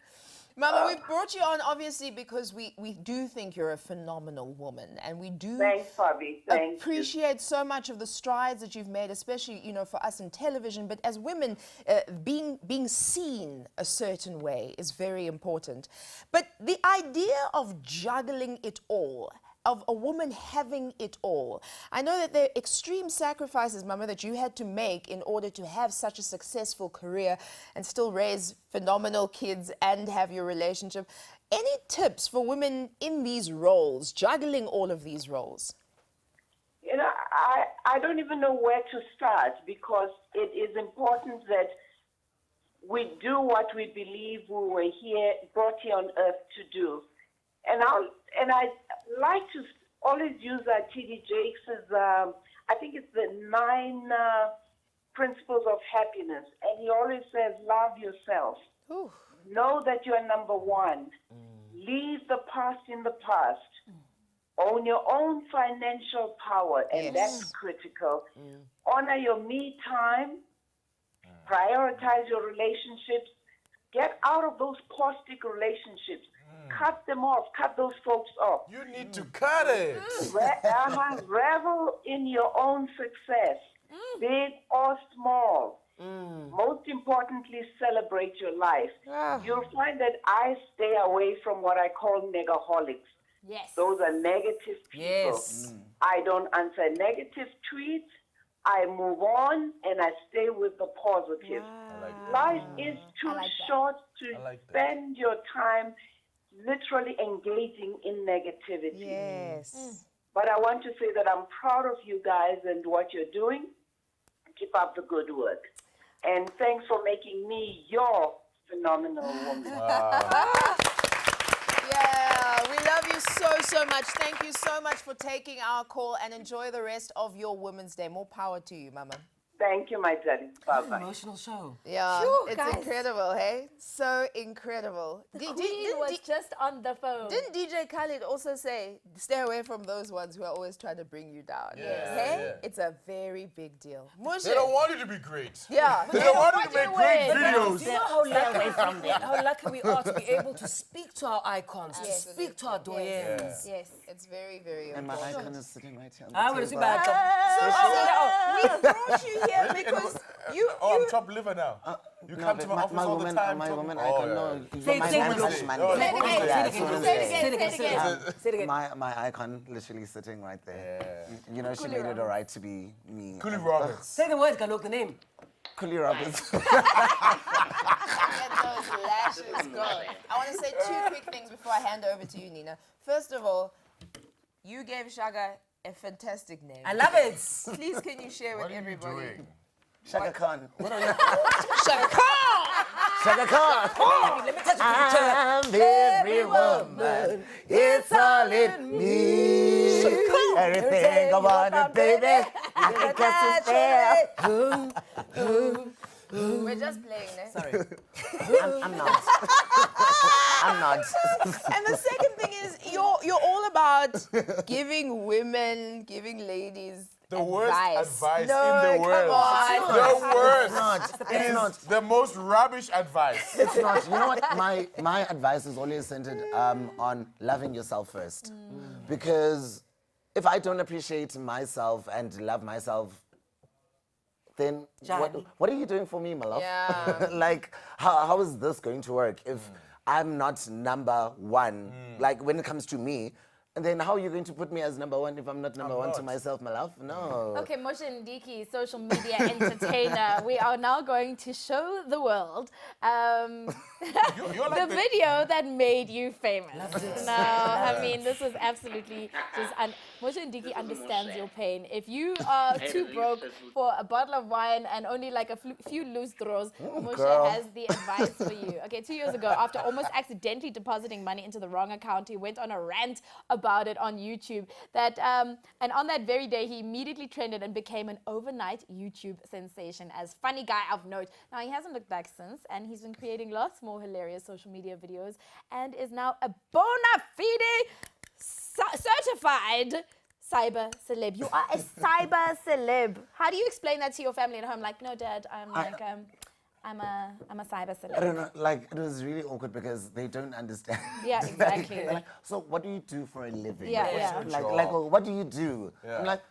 Speaker 2: Mama, we've brought you on obviously because we do think you're a phenomenal woman, and we do
Speaker 8: Thanks, Bobby. Thank you.
Speaker 2: appreciate so much of the strides that you've made, especially for us in television. But as women, being seen a certain way is very important. But the idea of juggling it all, of a woman having it all, I know that there are extreme sacrifices, Mama, that you had to make in order to have such a successful career and still raise phenomenal kids and have your relationship. Any tips for women in these roles, juggling all of these roles?
Speaker 8: You know, I don't even know where to start, because it is important that we do what we believe we were brought here on earth to do. And I like to always use T.D. Jakes' I think it's the 9 principles of happiness. And he always says, love yourself.
Speaker 2: Ooh.
Speaker 8: Know that you are number one. Leave the past in the past. Own your own financial power, and that's critical. Honor your me time. Prioritize your relationships. Get out of those caustic relationships. Cut them off. Cut those folks off.
Speaker 3: You need to cut it.
Speaker 8: Revel in your own success, big or small. Most importantly, celebrate your life. You'll find that I stay away from what I call negaholics.
Speaker 4: Yes.
Speaker 8: Those are negative people.
Speaker 1: Yes.
Speaker 8: I don't answer negative tweets. I move on and I stay with the positive. Life is too
Speaker 4: like that.
Speaker 8: short to
Speaker 3: I like that.
Speaker 8: spend your time literally engaging in negativity.
Speaker 2: Yes.
Speaker 8: But I want to say that I'm proud of you guys and what you're doing. Keep up the good work. And thanks for making me your phenomenal woman.
Speaker 2: Yeah, we love you so much. Thank you so much for taking our call, and enjoy the rest of your Women's Day. More power to you, Mama.
Speaker 8: Thank you, my darling. Bye-bye.
Speaker 1: Emotional show.
Speaker 2: Yeah,
Speaker 4: Phew,
Speaker 2: it's
Speaker 4: guys.
Speaker 2: incredible, hey? So incredible.
Speaker 4: Queen was just on the phone.
Speaker 2: Didn't DJ Khaled also say, stay away from those ones who are always trying to bring you down?
Speaker 3: Yes.
Speaker 2: Hey?
Speaker 3: Yeah.
Speaker 2: It's a very big deal.
Speaker 3: They don't want you to be great.
Speaker 2: Yeah.
Speaker 3: They don't want you to make great
Speaker 1: Do
Speaker 3: videos.
Speaker 1: you know how lucky we are to be able to speak to our icons, to speak to our doyens?
Speaker 4: Yes.
Speaker 2: It's very, very
Speaker 7: And my
Speaker 2: important.
Speaker 7: icon is sitting right here on the
Speaker 1: I would
Speaker 7: table.
Speaker 1: see back.
Speaker 2: We brought you here because
Speaker 3: I'm top liver now. You
Speaker 7: No,
Speaker 3: come
Speaker 7: but
Speaker 3: to my office all the time.
Speaker 7: my
Speaker 3: talking-
Speaker 7: woman
Speaker 3: Oh,
Speaker 7: icon,
Speaker 3: yeah.
Speaker 7: no.
Speaker 1: Say
Speaker 7: my
Speaker 1: it
Speaker 7: man
Speaker 1: again.
Speaker 7: crush man.
Speaker 3: Oh,
Speaker 1: Say it again.
Speaker 7: Yeah,
Speaker 1: Say
Speaker 7: it's
Speaker 1: it
Speaker 7: one of
Speaker 1: again.
Speaker 7: those.
Speaker 1: Say it again. Say it again. Say it again.
Speaker 7: My icon literally sitting right there. You know, she made it all right to be me.
Speaker 3: Coolie
Speaker 7: And-
Speaker 3: Roberts.
Speaker 1: Say the words, Galok, the name.
Speaker 7: Coolie Roberts.
Speaker 2: Get those lashes going. I want to say 2 quick things before I hand over to you, Nina. First of all, you gave Shaga a fantastic name.
Speaker 1: I love it.
Speaker 2: Please, can you share with
Speaker 3: What are you
Speaker 2: everybody?
Speaker 3: doing?
Speaker 7: Shaka Khan. What are you?
Speaker 2: Shaka Khan!
Speaker 7: Shaka Khan.
Speaker 1: Let me touch a picture.
Speaker 7: I'm every woman. It's all in me. Everything I want, baby. I can touch it.
Speaker 2: We're just playing, eh?
Speaker 1: Sorry.
Speaker 7: I'm not. I'm not.
Speaker 2: And the second thing is, you're all about giving women, giving ladies
Speaker 3: The worst advice
Speaker 2: No,
Speaker 3: in the world.
Speaker 2: come on.
Speaker 3: The worst.
Speaker 7: It's not.
Speaker 3: The most rubbish advice.
Speaker 7: It's not. You know what? My advice is always centered on loving yourself first. Because if I don't appreciate myself and love myself, then what are you doing for me, my love?
Speaker 2: Yeah.
Speaker 7: Like, how is this going to work if I'm not number one, like when it comes to me? And then how are you going to put me as number one if I'm not number one to myself, my love? No.
Speaker 4: Okay, Moshe Ndiki, social media entertainer. We are now going to show the world
Speaker 3: You're like
Speaker 4: the video that made you famous. No, I mean, this was absolutely just... Moshe Ndiki understands your pain. If you are too broke for a bottle of wine and only like a few loose throws, Moshe
Speaker 7: girl.
Speaker 4: has the advice for you. Okay, 2 years ago, after almost accidentally depositing money into the wrong account, he went on a rant about it on YouTube. And on that very day, he immediately trended and became an overnight YouTube sensation as funny guy of note. Now, he hasn't looked back since, and he's been creating lots more hilarious social media videos and is now a bona fide certified cyber celeb. You are a cyber celeb. How do you explain that to your family at home? Like, no, Dad, I'm a cyber celeb.
Speaker 7: I don't know, like, it was really awkward because they don't understand.
Speaker 4: Yeah, exactly.
Speaker 7: They're like, so what do you do for a living?
Speaker 4: Yeah, yeah.
Speaker 7: Like, well, what do you do?
Speaker 3: Yeah.
Speaker 7: I'm like,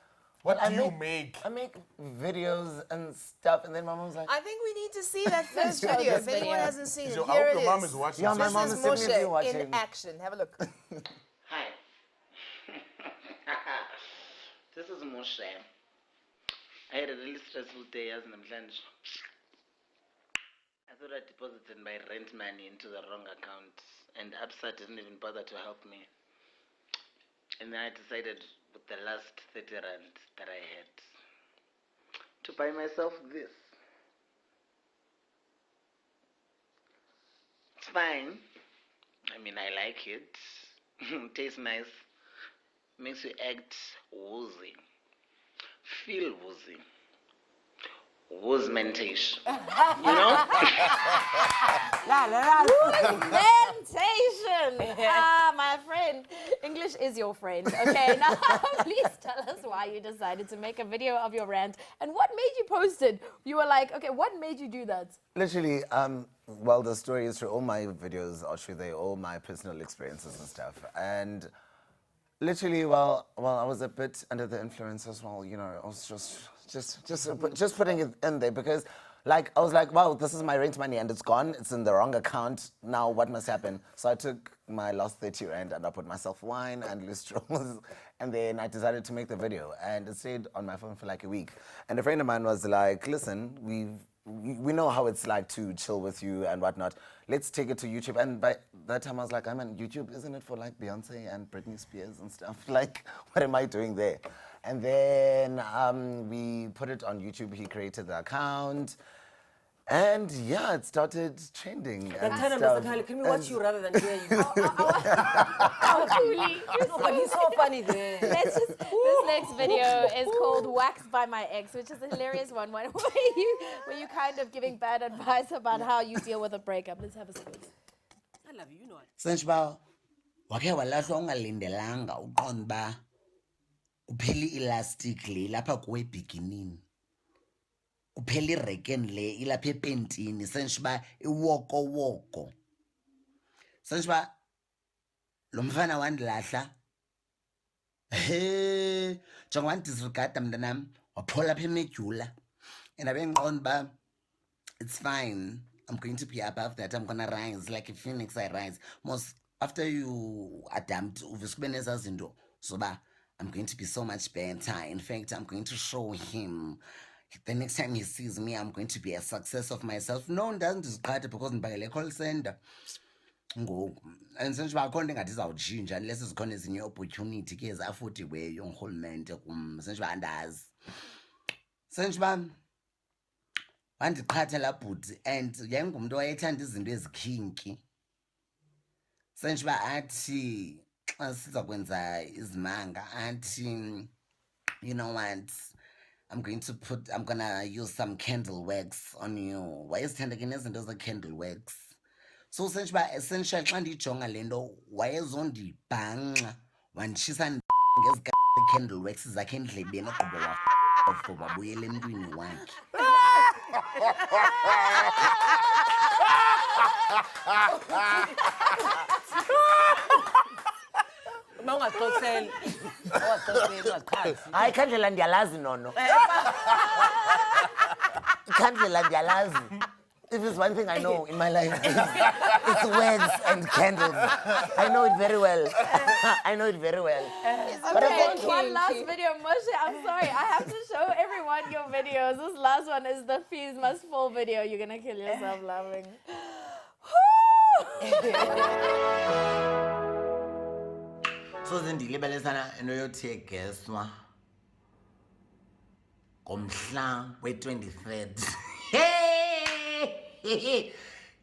Speaker 3: What
Speaker 7: "Well,
Speaker 3: do you make?"
Speaker 7: I make videos and stuff, and then my mom's like,
Speaker 2: I think we need to see that first video. If anyone hasn't seen it,
Speaker 3: So I
Speaker 2: here
Speaker 3: hope
Speaker 2: it
Speaker 3: your mom
Speaker 2: is.
Speaker 3: is watching.
Speaker 7: Yeah, my
Speaker 3: this.
Speaker 7: mom
Speaker 2: This
Speaker 7: is
Speaker 2: is
Speaker 7: definitely
Speaker 2: Moshe
Speaker 7: watching.
Speaker 2: in action. Have a look.
Speaker 9: Hi. This is Moshe. I had a really stressful day as an namhlanje. I thought I deposited my rent money into the wrong account, and Absa didn't even bother to help me. And then I decided with the last 30 rand that I had to buy myself this. It's fine. I mean, I like it. Tastes nice. Makes you act woozy. Feel woozy. Woozmentation. You know?
Speaker 4: Mentation. My friend. English is your friend. Okay, now please tell us why you decided to make a video of your rant and what made you post it. You were like, okay, what made you do that?
Speaker 7: literally, well, the story is through all my videos are through there, all my personal experiences and stuff. And literally, well, I was a bit under the influence as well. You know, I was just putting it in there because, like, I was like, wow, this is my rent money and it's gone. It's in the wrong account. Now what must happen? So I took my last 30 rand and I put myself wine and loose straws, and then I decided to make the video. And it stayed on my phone for like a week. And a friend of mine was like, listen, we know how it's like to chill with you and whatnot. Let's take it to YouTube. And by that time I was like, I mean, YouTube, isn't it for like Beyonce and Britney Spears and stuff? Like, what am I doing there? And then we put it on YouTube. He created the account. And yeah, it started trending.
Speaker 1: That
Speaker 7: and
Speaker 1: time,
Speaker 7: stuff.
Speaker 1: Mr. Kyle, can we watch you rather than hear you?
Speaker 4: Truly.
Speaker 1: No, but he's so funny there.
Speaker 4: This next video is called Waxed by My Ex, which is a hilarious one where you kind of giving bad advice about how you deal with a breakup. Let's have a squeeze.
Speaker 1: I love you, you know what?
Speaker 10: Sensiba wakhe walahlwa ungalindelanga uqonda ba upheli elastic le lapha kuwe beginning upheli reken le ilapha epentini sensiba iwoko sensiba lo mfana wandilahla njengoba ndisregada mntanami waphola apha emedyula and abengiqonda ba it's fine. I'm going to be above that. I'm gonna rise like a phoenix. I rise. Most after you adapt, so I'm going to be so much better. In fact, I'm going to show him. The next time he sees me, I'm going to be a success of myself. No one doesn't discard it because by a call center. And since I can't get this out change unless it's going to new opportunity, because I thought way young whole man since I does. Since wandiqhatha laa bhuti and yayingumntu owayethanda izinto ezikhinki sentsho uba athi xa siza kwenza izimanga athi, you know what, I'm gonna use some candle wax on you. Wayezithanda ke nezinto ze-candle wax. So sentsho uba essential xa ndiyijonga le nto wayezondibhanxa wanditshisa ngezi-candle wax zakhe endlebeni ogqiba wabuyela emntwini wakhe.
Speaker 1: Uma ungaxoxeli, ungaziqhali.
Speaker 7: Hayi, ikhandlela ndiyalazi nono. Ikhandlela ndiyalazi. If there's one thing I know in my life, it's wax and candles. I know it very well. I know it very well.
Speaker 4: Okay, one last video. Moshe, I'm sorry. I have to show everyone your videos. This last one is the Fees Must Fall video. You're going to kill yourself laughing.
Speaker 10: So ndilibalisana into yothiyegezwa ngomhla we-23rd.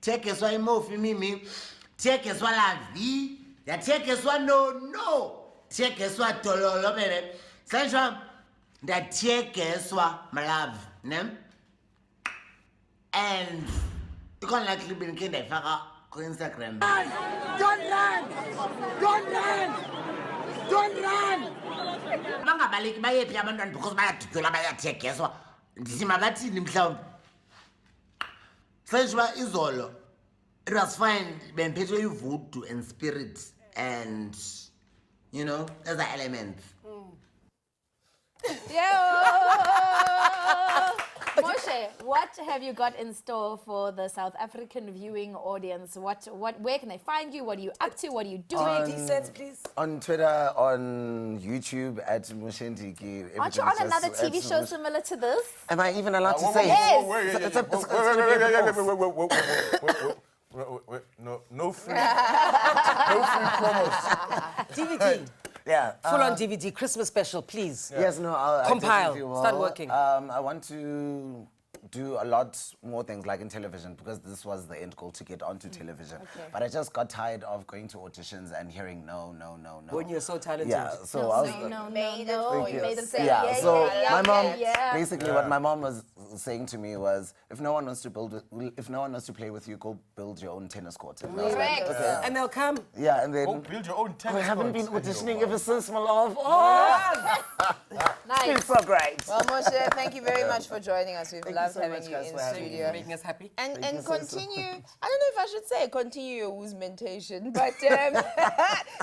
Speaker 10: Thiyegezwa imofi mimi, thiyegezwa lavi, yathiyegezwa no, thiyegezwa dololo bebe. Sentsho ndathiyegezwa malavi, ne? And ikhona laa clip ndikhe ndayifaka ku-Instagram. Don't run! Bangabaleki bayephi abantwana because bayadutyulwa bayathegezwa. Ndithi mabathini mhlawumbi. Sentsho uba izolo, it was fine, bendiphethwe yi-voodoo and spirit and, you know, other elements.
Speaker 4: Moshe, what have you got in store for the South African viewing audience? Where can they find you? What are you up to? What are you doing?
Speaker 1: Please.
Speaker 7: On Twitter, on YouTube, at Mushendiki.
Speaker 4: Aren't you on another TV show similar to this?
Speaker 7: Am I even allowed to say?
Speaker 4: Yes.
Speaker 3: Wait. No free promos.
Speaker 1: DVD.
Speaker 7: Yeah.
Speaker 1: Full on DVD, Christmas special, please.
Speaker 7: Yes, no, I
Speaker 1: Compile,
Speaker 7: definitely will.
Speaker 1: start working.
Speaker 7: I want to do a lot more things like in television because this was the end goal to get onto television.
Speaker 4: Okay.
Speaker 7: But I just got tired of going to auditions and hearing no.
Speaker 1: When you're so talented.
Speaker 7: Yeah, so I was.
Speaker 4: No.
Speaker 2: You made them say,
Speaker 7: Yeah, so my mom,
Speaker 4: yeah.
Speaker 7: basically what my mom was saying to me was, if no one wants to play with you, go build your own tennis court. And I was like,
Speaker 2: Correct.
Speaker 7: okay.
Speaker 1: And they'll come.
Speaker 7: Yeah, and then
Speaker 3: Oh, build your own tennis
Speaker 7: I haven't been
Speaker 3: court.
Speaker 7: auditioning ever since my love. Oh,
Speaker 2: Nice.
Speaker 7: it's so great.
Speaker 2: Well, Moshe, thank you very much for joining us. We've
Speaker 7: Thank
Speaker 2: loved
Speaker 7: you so
Speaker 2: having
Speaker 7: much,
Speaker 2: you
Speaker 7: guys,
Speaker 2: in
Speaker 7: for having me.
Speaker 2: studio.
Speaker 1: Making us happy.
Speaker 2: And
Speaker 7: you so, so
Speaker 2: continue, I don't know if I should say continue your oozmentation, but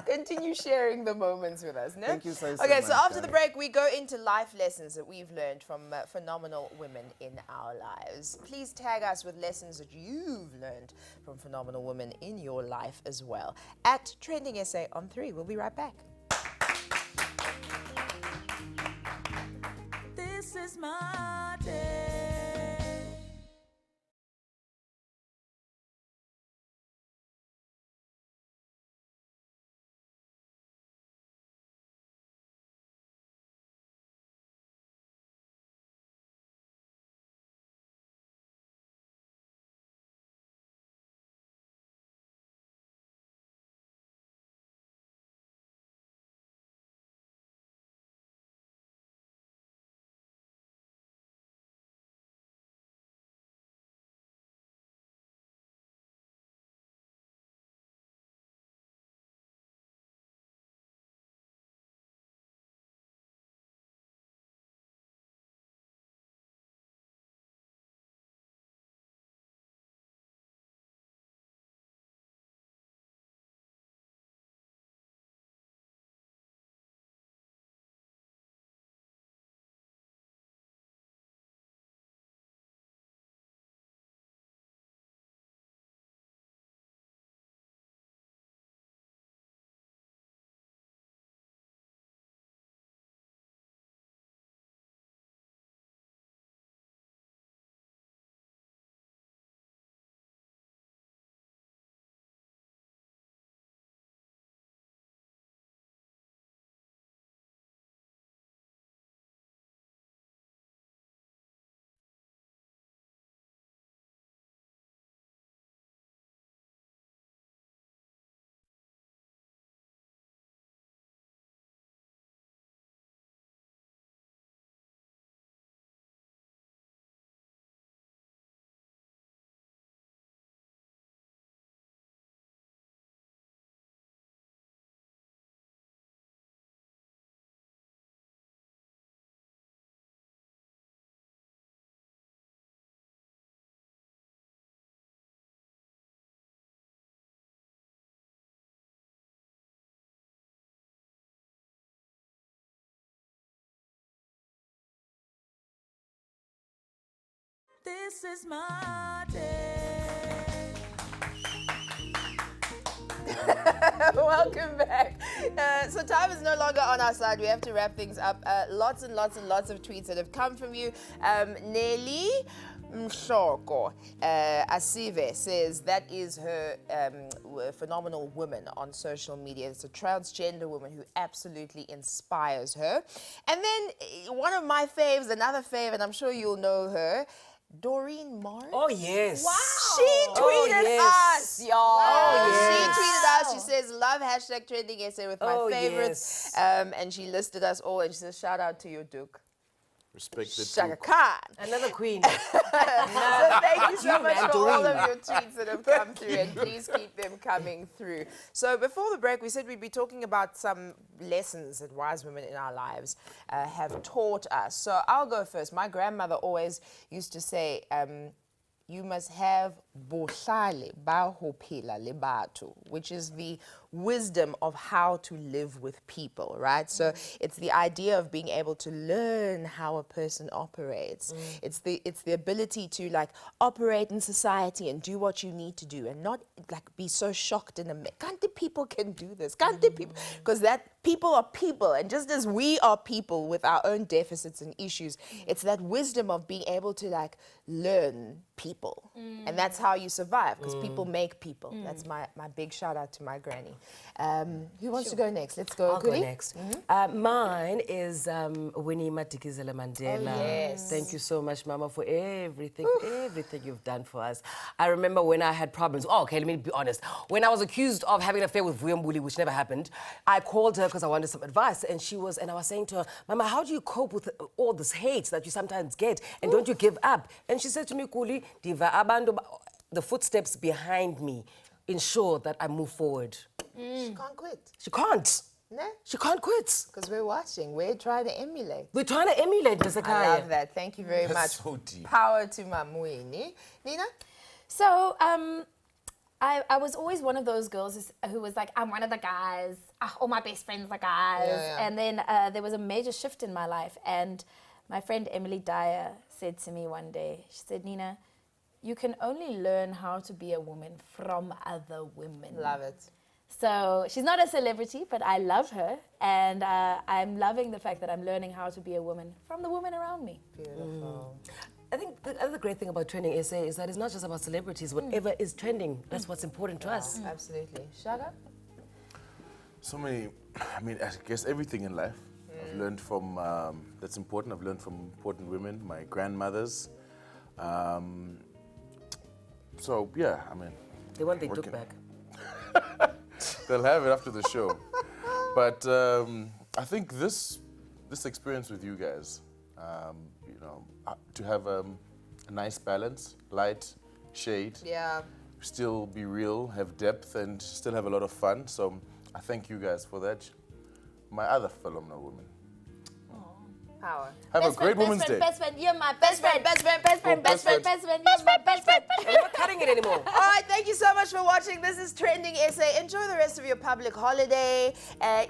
Speaker 2: continue sharing the moments with us. No?
Speaker 7: Thank you so
Speaker 2: Okay,
Speaker 7: much,
Speaker 2: so after the
Speaker 7: guys.
Speaker 2: break, we go into life lessons that we've learned from phenomenal women in our lives. Please tag us with lessons that you've learned from phenomenal women in your life as well. At Trending SA on 3. We'll be right back.
Speaker 5: This is my day. This is my day.
Speaker 2: Welcome back. So time is no longer on our side. We have to wrap things up. Lots and lots and lots of tweets that have come from you. Nelly Mshoko Asive says that is her phenomenal woman on social media. It's a transgender woman who absolutely inspires her. And then one of my faves, another fave, and I'm sure you'll know her, Doreen Martin.
Speaker 1: Oh, yes.
Speaker 2: Wow. She tweeted us, y'all.
Speaker 1: Oh,
Speaker 2: She
Speaker 1: yes.
Speaker 2: tweeted us. She says, love hashtag trending essay with my
Speaker 1: Oh,
Speaker 2: favorites.
Speaker 1: yes.
Speaker 2: And she listed us all. And she says, shout out to your Duke.
Speaker 3: Respect the
Speaker 2: Shaka
Speaker 3: Duke.
Speaker 2: Khan.
Speaker 1: Another queen.
Speaker 2: So thank you so much
Speaker 1: man,
Speaker 2: for all
Speaker 1: Doreen.
Speaker 2: of your tweets that have come through, and please keep them coming through. So before the break, we said we'd be talking about some lessons that wise women in our lives have taught us. So I'll go first. My grandmother always used to say, you must have bohlale ba ho phela le batho, which is the wisdom of how to live with people, right? So it's the idea of being able to learn how a person operates. It's the ability to like operate in society and do what you need to do, and not like be so shocked in can't the people can do this? Can't the people? Because that people are people, and just as we are people with our own deficits and issues, it's that wisdom of being able to like learn people, and that's how you survive, because people make people. That's my big shout out to my granny. Who wants to go next? Let's go.
Speaker 1: I'll go
Speaker 2: Kuli.
Speaker 1: next. Mine is Winnie Madikizela Mandela.
Speaker 2: Oh, yes.
Speaker 1: Thank you so much, Mama, for everything you've done for us. I remember when I had problems. Oh, okay, let me be honest. When I was accused of having an affair with Vuyambuli, which never happened, I called her because I wanted some advice, and I was saying to her, Mama, how do you cope with all this hate that you sometimes get, and don't you give up? And she said to me, Kuli, diva abantu, the footsteps behind me ensure that I move forward.
Speaker 2: She can't quit.
Speaker 1: She can't.
Speaker 2: No?
Speaker 1: She can't quit.
Speaker 2: Because we're watching. We're trying to emulate.
Speaker 1: We're trying to emulate Mr.
Speaker 2: I
Speaker 1: Kaya.
Speaker 2: love that. Thank you very much.
Speaker 3: That's so deep.
Speaker 2: Power to Mamwini. Nina?
Speaker 4: So, I was always one of those girls who was like, I'm one of the guys. All my best friends are guys.
Speaker 2: Yeah.
Speaker 4: And then there was a major shift in my life. And my friend Emily Dyer said to me one day, she said, Nina, you can only learn how to be a woman from other women.
Speaker 2: Love it.
Speaker 4: So she's not a celebrity, but I love her. And I'm loving the fact that I'm learning how to be a woman from the women around me.
Speaker 2: Beautiful.
Speaker 1: I think the other great thing about Trending SA is that it's not just about celebrities. Whatever is trending, that's what's important to us.
Speaker 2: Absolutely. Shaka?
Speaker 3: So many, I mean, I guess everything in life I've learned from, that's important. I've learned from important women, my grandmothers. So, yeah, I mean.
Speaker 1: They want their
Speaker 3: working-
Speaker 1: Duke back.
Speaker 3: They'll have it after the show. But I think this experience with you guys, you know, to have a nice balance, light, shade,
Speaker 2: Yeah.
Speaker 3: still be real, have depth, and still have a lot of fun. So I thank you guys for that. My other phenomenal women.
Speaker 2: Power.
Speaker 3: Have a great Women's Day.
Speaker 4: Best friend, you're my best friend.
Speaker 2: Best friend, best friend,
Speaker 3: best friend.
Speaker 4: You're my best friend.
Speaker 1: We're not cutting it anymore.
Speaker 2: All right, thank you so much for watching. This is Trending SA. Enjoy the rest of your public holiday.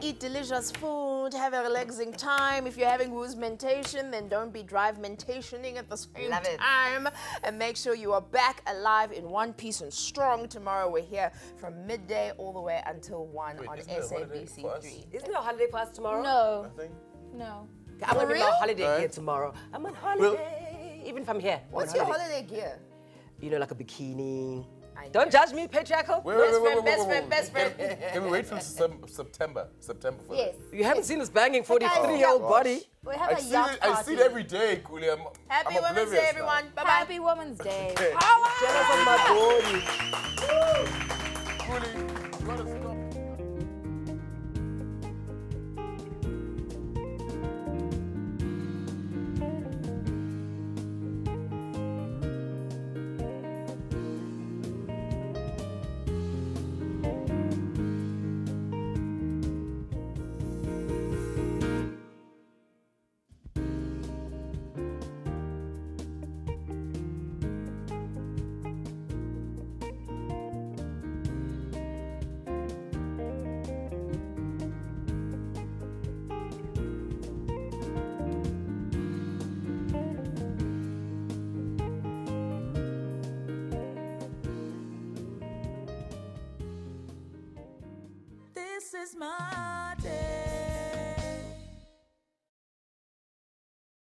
Speaker 2: Eat delicious food. Have a relaxing time. If you're having mentation, then don't be drive-mentationing at the same
Speaker 1: Love it.
Speaker 2: time. And make sure you are back alive in one piece and strong. Tomorrow we're here from midday all the way until 1
Speaker 3: Wait,
Speaker 2: on
Speaker 3: isn't there a holiday for us?
Speaker 2: SABC3.
Speaker 1: Isn't it a holiday for us tomorrow?
Speaker 4: No,
Speaker 3: I think.
Speaker 4: no.
Speaker 1: I'm going to be on
Speaker 2: real?
Speaker 1: holiday
Speaker 3: Right.
Speaker 1: here tomorrow. I'm on holiday. Even if I'm here. I'm
Speaker 2: What's
Speaker 1: on
Speaker 2: your holiday gear?
Speaker 1: You know, like a bikini.
Speaker 2: I
Speaker 1: Don't
Speaker 2: know.
Speaker 1: judge me, patriarchal.
Speaker 3: Wait, wait, wait, wait, wait,
Speaker 2: best
Speaker 3: wait,
Speaker 2: friend,
Speaker 3: wait.
Speaker 2: best friend.
Speaker 3: Can we wait till September for
Speaker 4: Yes.
Speaker 1: You haven't seen this banging
Speaker 2: guys,
Speaker 1: 43-year-old
Speaker 3: gosh.
Speaker 1: body.
Speaker 4: We have
Speaker 3: I
Speaker 4: a
Speaker 3: see
Speaker 4: yacht
Speaker 3: it.
Speaker 4: party.
Speaker 3: I see it every day, Kuli.
Speaker 2: Happy
Speaker 3: I'm
Speaker 2: Women's
Speaker 3: oblivious
Speaker 2: Day,
Speaker 3: now.
Speaker 2: everyone. Bye-bye.
Speaker 4: Happy Women's Day.
Speaker 1: Jealous of my body.
Speaker 3: Kuli, you gotta stop.
Speaker 5: is my